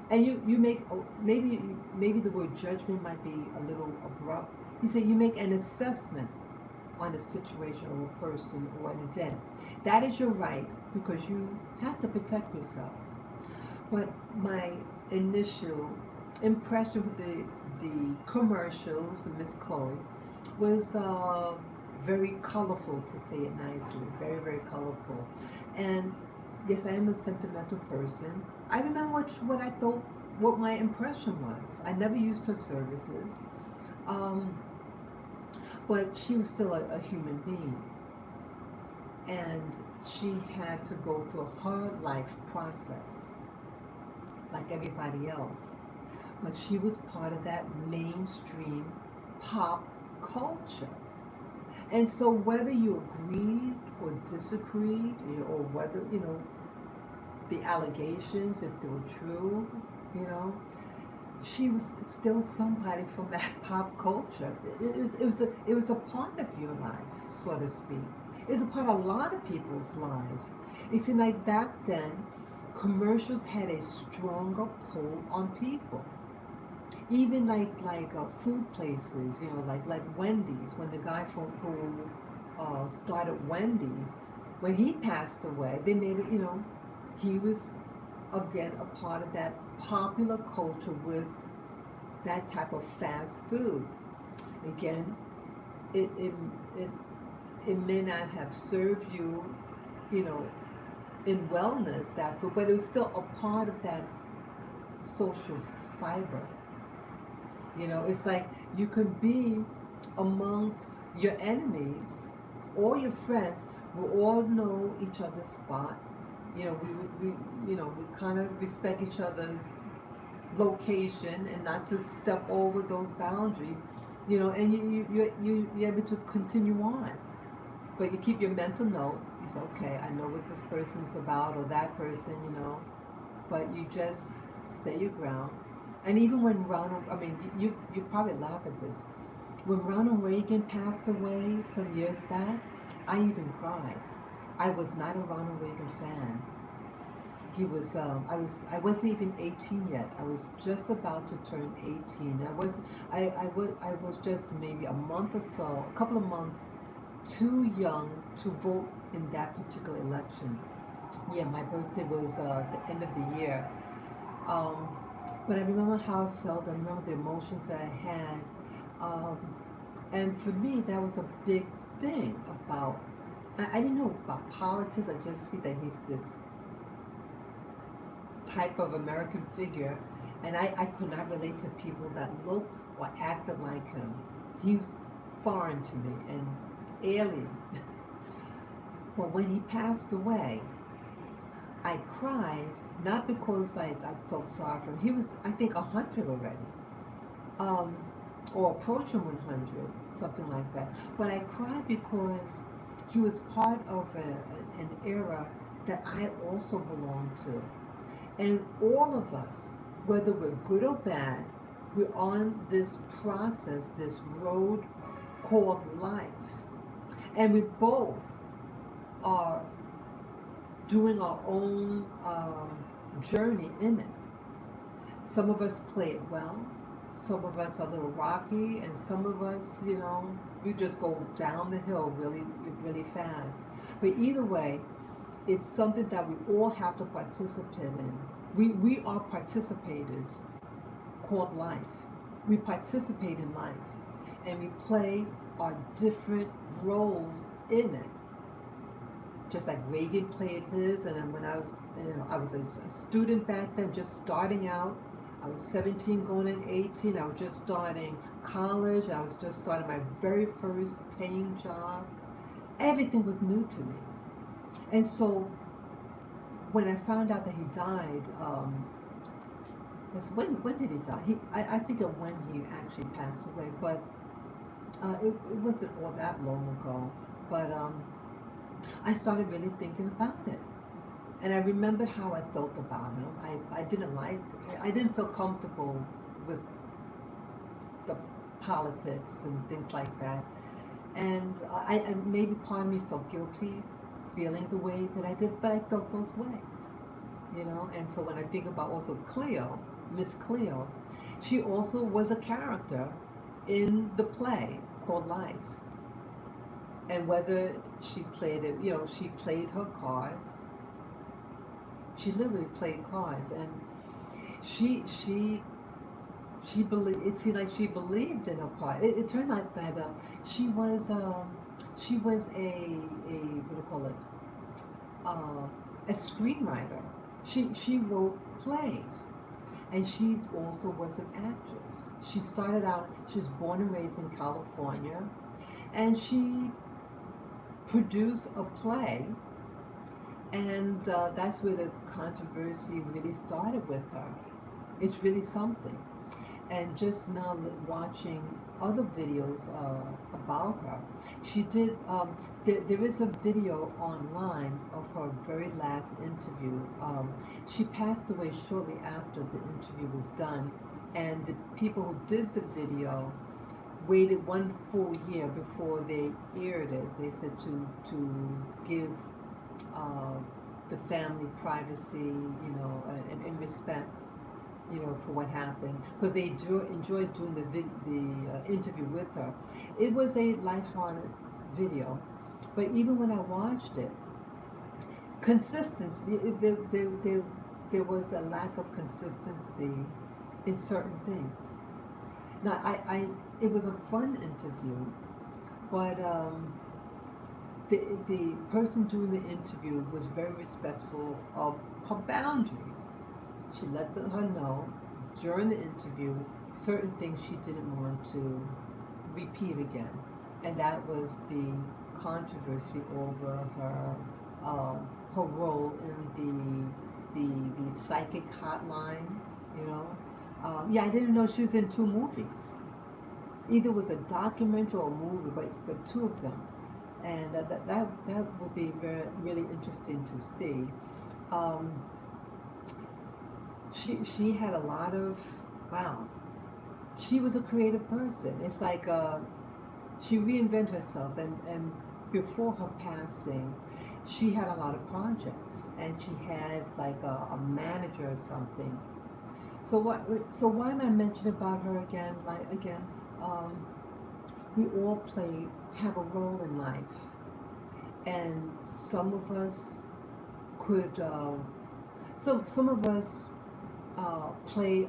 and you make, maybe the word judgment might be a little abrupt. You say you make an assessment on a situation or a person or an event. That is your right because you have to protect yourself. But my initial impression with the commercials, the Miss Chloe, was very colorful, to say it nicely. Very, very colorful. And yes, I am a sentimental person. I remember what I thought, what my impression was. I never used her services, um, but she was still a human being, and she had to go through her life process like everybody else. But she was part of that mainstream pop culture. And so whether you agreed or disagreed, or whether, the allegations, if they were true, you know, she was still somebody from that pop culture. It was a part of your life, so to speak. It was a part of a lot of people's lives. It seemed like back then, commercials had a stronger pull on people. Even like food places, you know, like Wendy's. When the guy from who started Wendy's, when he passed away, they made it. You know, he was again a part of that popular culture with that type of fast food. Again, it it it, it may not have served you, you know, in wellness that food, but it was still a part of that social fiber. You know, it's like you could be amongst your enemies or your friends. We all know each other's spot. You know, we kind of respect each other's location and not to step over those boundaries. You know, and you're able to continue on. But you keep your mental note. You say, okay, I know what this person's about or that person, you know, but you just stay your ground. And even when Ronald, I mean, you probably laugh at this. When Ronald Reagan passed away some years back, I even cried. I was not a Ronald Reagan fan. He was, I wasn't even 18 yet. I was just about to turn 18. I was just maybe a month or so, a couple of months too young to vote in that particular election. Yeah, my birthday was the end of the year. Um, but I remember how I felt. I remember the emotions that I had. Um, and for me, that was a big thing about. I didn't know about politics. I just see that he's this type of American figure, and I could not relate to people that looked or acted like him. He was foreign to me and alien. But when he passed away, I cried not because I felt sorry for him. He was, I think, 100 already, um, or approaching 100, something like that. But I cried because he was part of an era that I also belong to. And all of us, whether we're good or bad, we're on this process, this road called life. And we both are doing our own journey in it. Some of us play it well, some of us are a little rocky, and some of us, you know, we just go down the hill really, really fast. But either way, it's something that we all have to participate in. We are participators called life. We participate in life and we play our different roles in it. Just like Reagan played his, and then when I was, you know, I was a student back then, just starting out. I was 17 going in 18. I was just starting college. I was just starting my very first paying job. Everything was new to me. And so when I found out that he died, when did he die? I think of when he actually passed away, but it wasn't all that long ago. But I started really thinking about it. And I remembered how I felt about him. I didn't like, I didn't feel comfortable with the politics and things like that. And I maybe part of me felt guilty feeling the way that I did, but I felt those ways, you know. And so when I think about also Cleo, Miss Cleo, she also was a character in the play called Life. And whether she played it, you know, she played her cards. She literally played cards, and she she she believed. It seemed like she believed in her part. It turned out that she was a what do you call it, a screenwriter. She wrote plays, and she also was an actress. She started out. She was born and raised in California, and she produced a play, and that's where the controversy really started with her. It's really something. And just now watching other videos about her, she did. There is a video online of her very last interview. She passed away shortly after the interview was done, and the people who did the video waited one full year before they aired it. They said to give uh, the family privacy, and respect, for what happened, because they enjoyed doing the interview with her. It was a lighthearted video, but even when I watched it, consistency, there was a lack of consistency in certain things. Now, it was a fun interview, but the person doing the interview was very respectful of her boundaries. She let her know during the interview certain things she didn't want to repeat again, and that was the controversy over her role in the psychic hotline. You know, yeah, I didn't know she was in two movies. Either was a documentary or a movie, but two of them, and that would be really interesting to see. Um, she had a lot of, wow. She was a creative person. It's like she reinvented herself, and before her passing, she had a lot of projects, and she had like a manager or something. So why am I mentioning about her again? Um, we all have a role in life, and some of us could, some of us play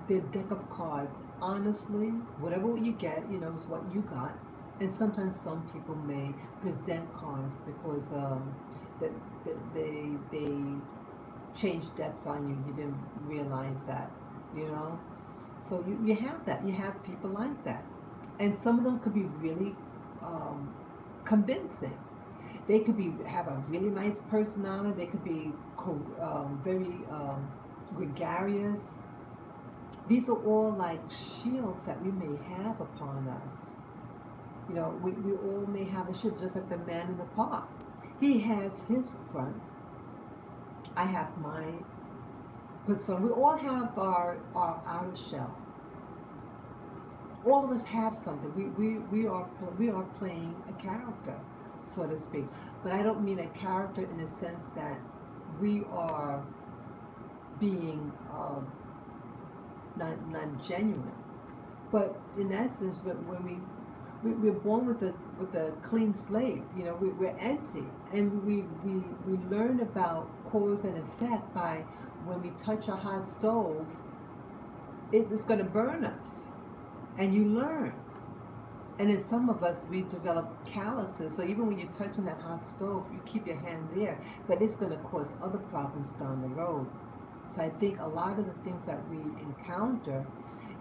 their deck of cards honestly. Whatever you get, is what you got. And sometimes some people may present cards because that they changed decks on you. You didn't realize that, you know. So you have that. You have people like that, and some of them could be really convincing. They could have a really nice personality. They could be very gregarious. These are all like shields that we may have upon us. We all may have a shield, just like the man in the park. He has his front. I have mine. So we all have our outer shell. All of us have something. We are playing a character, so to speak. But I don't mean a character in the sense that we are being not genuine. But in essence, when we're born with a clean slate, we're empty, and we learn about cause and effect by when we touch a hot stove, it's going to burn us, and you learn. And in some of us, we develop calluses. So even when you're touching that hot stove, you keep your hand there, but it's going to cause other problems down the road. So I think a lot of the things that we encounter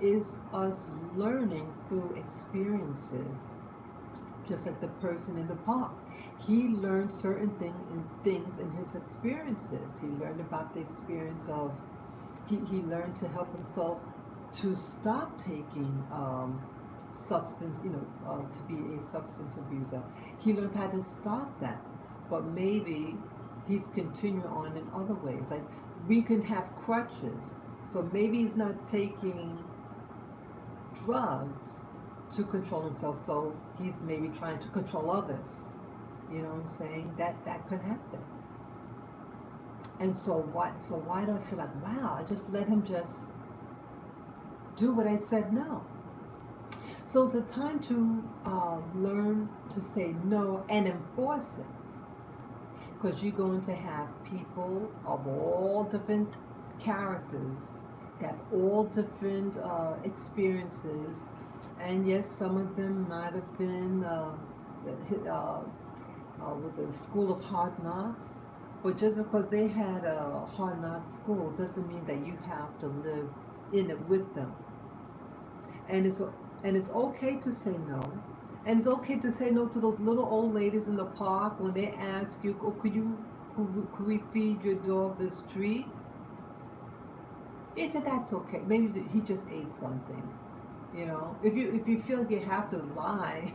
is us learning through experiences, just like the person in the park. He learned certain things in his experiences. He learned about the experience of, he learned to help himself to stop taking substance, to be a substance abuser. He learned how to stop that, but maybe he's continuing on in other ways. Like, we can have crutches, so maybe he's not taking drugs to control himself, so he's maybe trying to control others. You know what I'm saying? That could happen. And so why do I feel like, wow, I just let him just do what I said no? So it's a time to learn to say no and enforce it, because you're going to have people of all different characters, that all different experiences, and yes, some of them might have been with the school of hard knocks, but just because they had a hard knock school doesn't mean that you have to live in it with them. And it's okay to say no. And it's okay to say no to those little old ladies in the park when they ask you, oh, could we feed your dog this treat? He said that's okay. Maybe he just ate something. You know, if you feel like you have to lie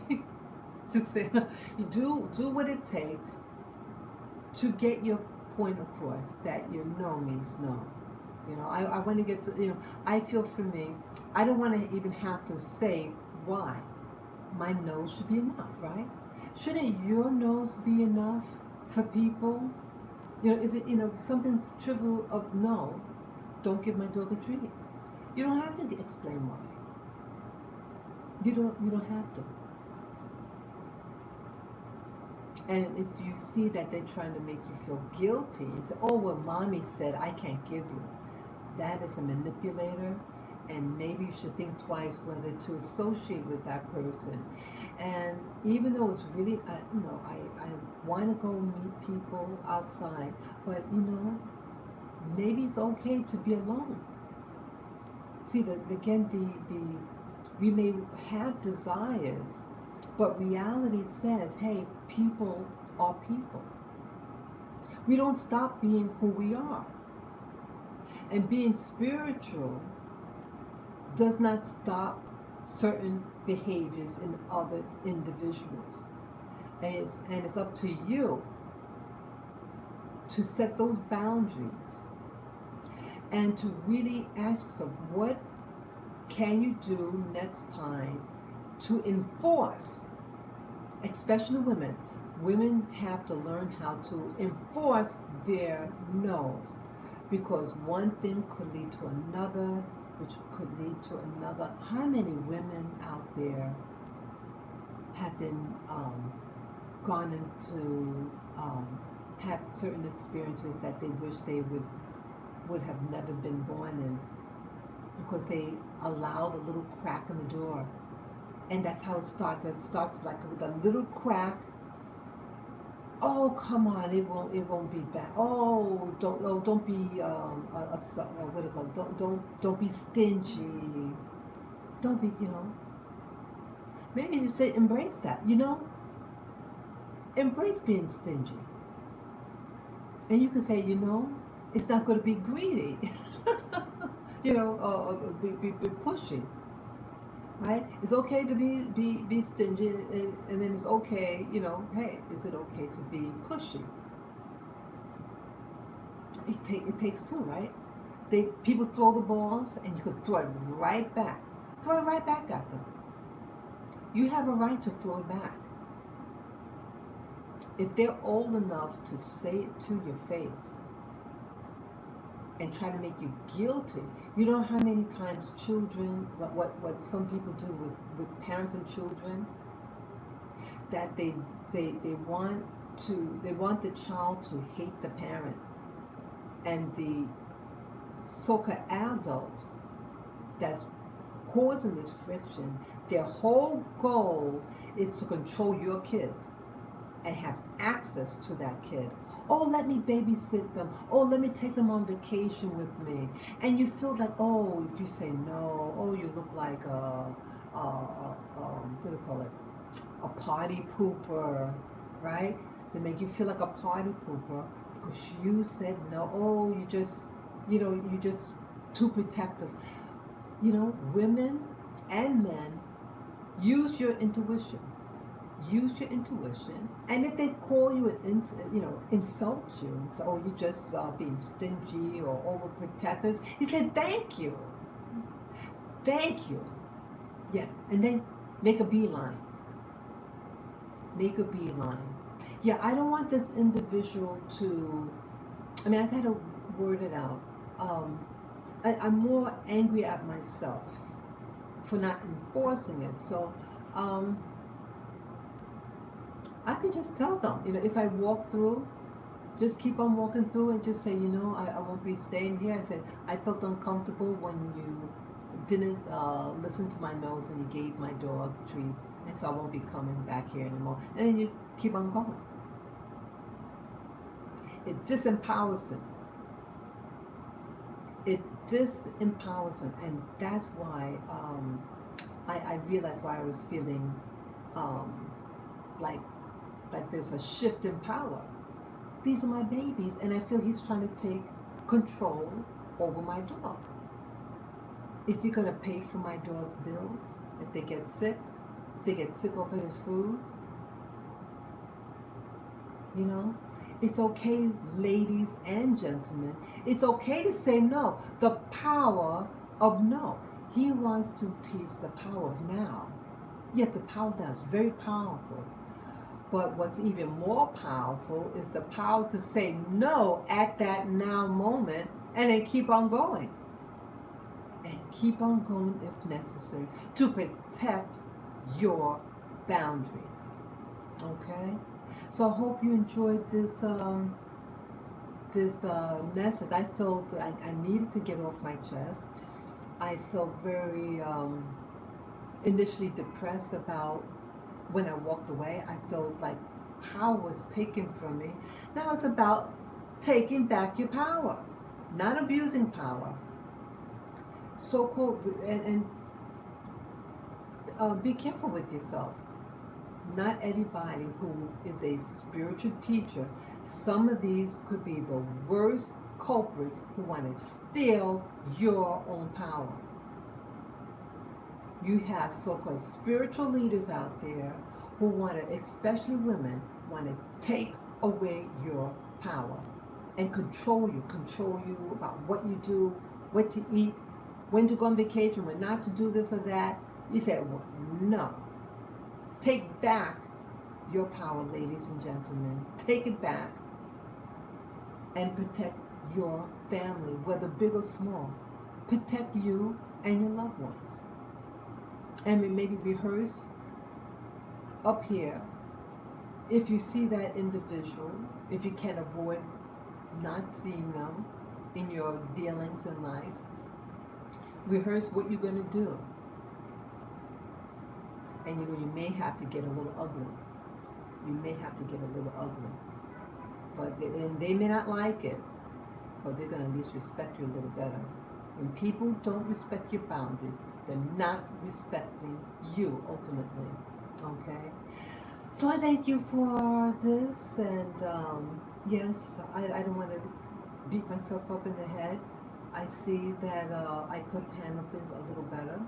to say, you do what it takes to get your point across that your no means no. You know, I want to get to, I feel for me, I don't want to even have to say why. My no should be enough, right? Shouldn't your nose be enough for people? If something's trivial of no, don't give my dog a treat. You don't have to explain why. You don't have to. And if you see that they're trying to make you feel guilty and say, oh, well, mommy said I can't give you, that is a manipulator, and maybe you should think twice whether to associate with that person. And even though it's really, I want to go meet people outside, but maybe it's okay to be alone. See, again, we may have desires, but reality says, hey, people are people. We don't stop being who we are. And being spiritual does not stop certain behaviors in other individuals. And it's up to you to set those boundaries and to really ask yourself, what can you do next time to enforce, especially women? Women have to learn how to enforce their no's, because one thing could lead to another, which could lead to another. How many women out there have been gone into have certain experiences that they wish they would have never been born in, because they allowed a little crack in the door. And that's how it starts. It starts like with a little crack. Oh, come on! It won't be bad. Oh, don't be what do you call it? Don't be stingy. Don't be, Maybe you say embrace that. Embrace being stingy. And you can say, it's not going to be greedy. Be pushing. Right? It's okay to be stingy, and then it's okay, hey, is it okay to be pushy? It takes two, right? People throw the balls, and you can throw it right back. Throw it right back at them. You have a right to throw it back. If they're old enough to say it to your face and try to make you guilty, you know how many times children, what some people do with parents and children, that they want the child to hate the parent, and the so-called adult that's causing this friction, their whole goal is to control your kid and have access to that kid. Oh, let me babysit them. Oh, let me take them on vacation with me. And you feel like, oh, if you say no, oh, you look like what do you call it? A party pooper, right? They make you feel like a party pooper because you said no. Oh, you just too protective. Women and men, use your intuition. Use your intuition, and if they call you and insult you, so you're just being stingy or overprotective, you say thank you, yes, and then make a beeline. Yeah, I don't want this individual to. I mean, I gotta word it out. I'm more angry at myself for not enforcing it. So. I can just tell them, if I walk through, just keep on walking through and just say, I won't be staying here. I said, I felt uncomfortable when you didn't listen to my nose and you gave my dog treats, and so I won't be coming back here anymore. And then you keep on going. It disempowers them. And that's why I realized why I was feeling like there's a shift in power. These are my babies, and I feel he's trying to take control over my dogs. Is he going to pay for my dog's bills if they get sick? If they get sick over his food? You know? It's okay, ladies and gentlemen. It's okay to say no. The power of no. He wants to teach the power of now. Yet the power of now is very powerful. But what's even more powerful is the power to say no at that now moment and then keep on going. And keep on going if necessary to protect your boundaries. Okay? So I hope you enjoyed this message. I felt I needed to get off my chest. I felt very initially depressed about when I walked away. I felt like power was taken from me. Now it's about taking back your power, not abusing power. So-called, and be careful with yourself. Not everybody who is a spiritual teacher. Some of these could be the worst culprits who want to steal your own power. You have so-called spiritual leaders out there who want to, especially women, want to take away your power and control you about what you do, what to eat, when to go on vacation, when not to do this or that. You say, well, no. Take back your power, ladies and gentlemen. Take it back and protect your family, whether big or small. Protect you and your loved ones. And maybe rehearse up here. If you see that individual, if you can avoid not seeing them in your dealings in life, rehearse what you're going to do. And you may have to get a little ugly. You may have to get a little ugly. But and they may not like it, but they're going to at least respect you a little better. When people don't respect your boundaries, they're not respecting you ultimately. Okay? So I thank you for this, and yes, I don't want to beat myself up in the head. I see that I could have handled things a little better.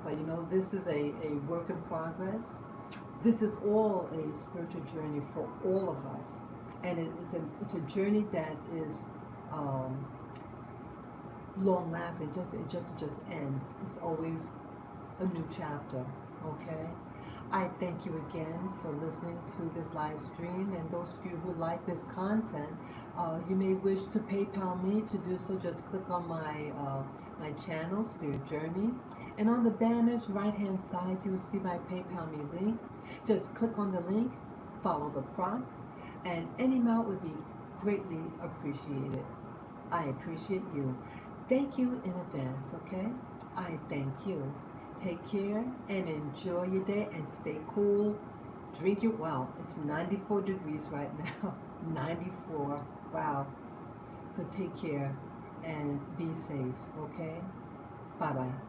But this is a work in progress. This is all a spiritual journey for all of us. And it's a journey that is long lasting. It just end. It's always a new chapter. Okay? I thank you again for listening to this live stream, and those of you who like this content, you may wish to PayPal me. To do so, just click on my channel, Spirit Journey, and on the banner's right-hand side, you will see my PayPal me link. Just click on the link, follow the prompts, and any amount would be greatly appreciated. I appreciate you. Thank you in advance, okay? I thank you. Take care and enjoy your day and stay cool. Drink your, wow, it's 94 degrees right now. 94, wow. So take care and be safe, okay? Bye-bye.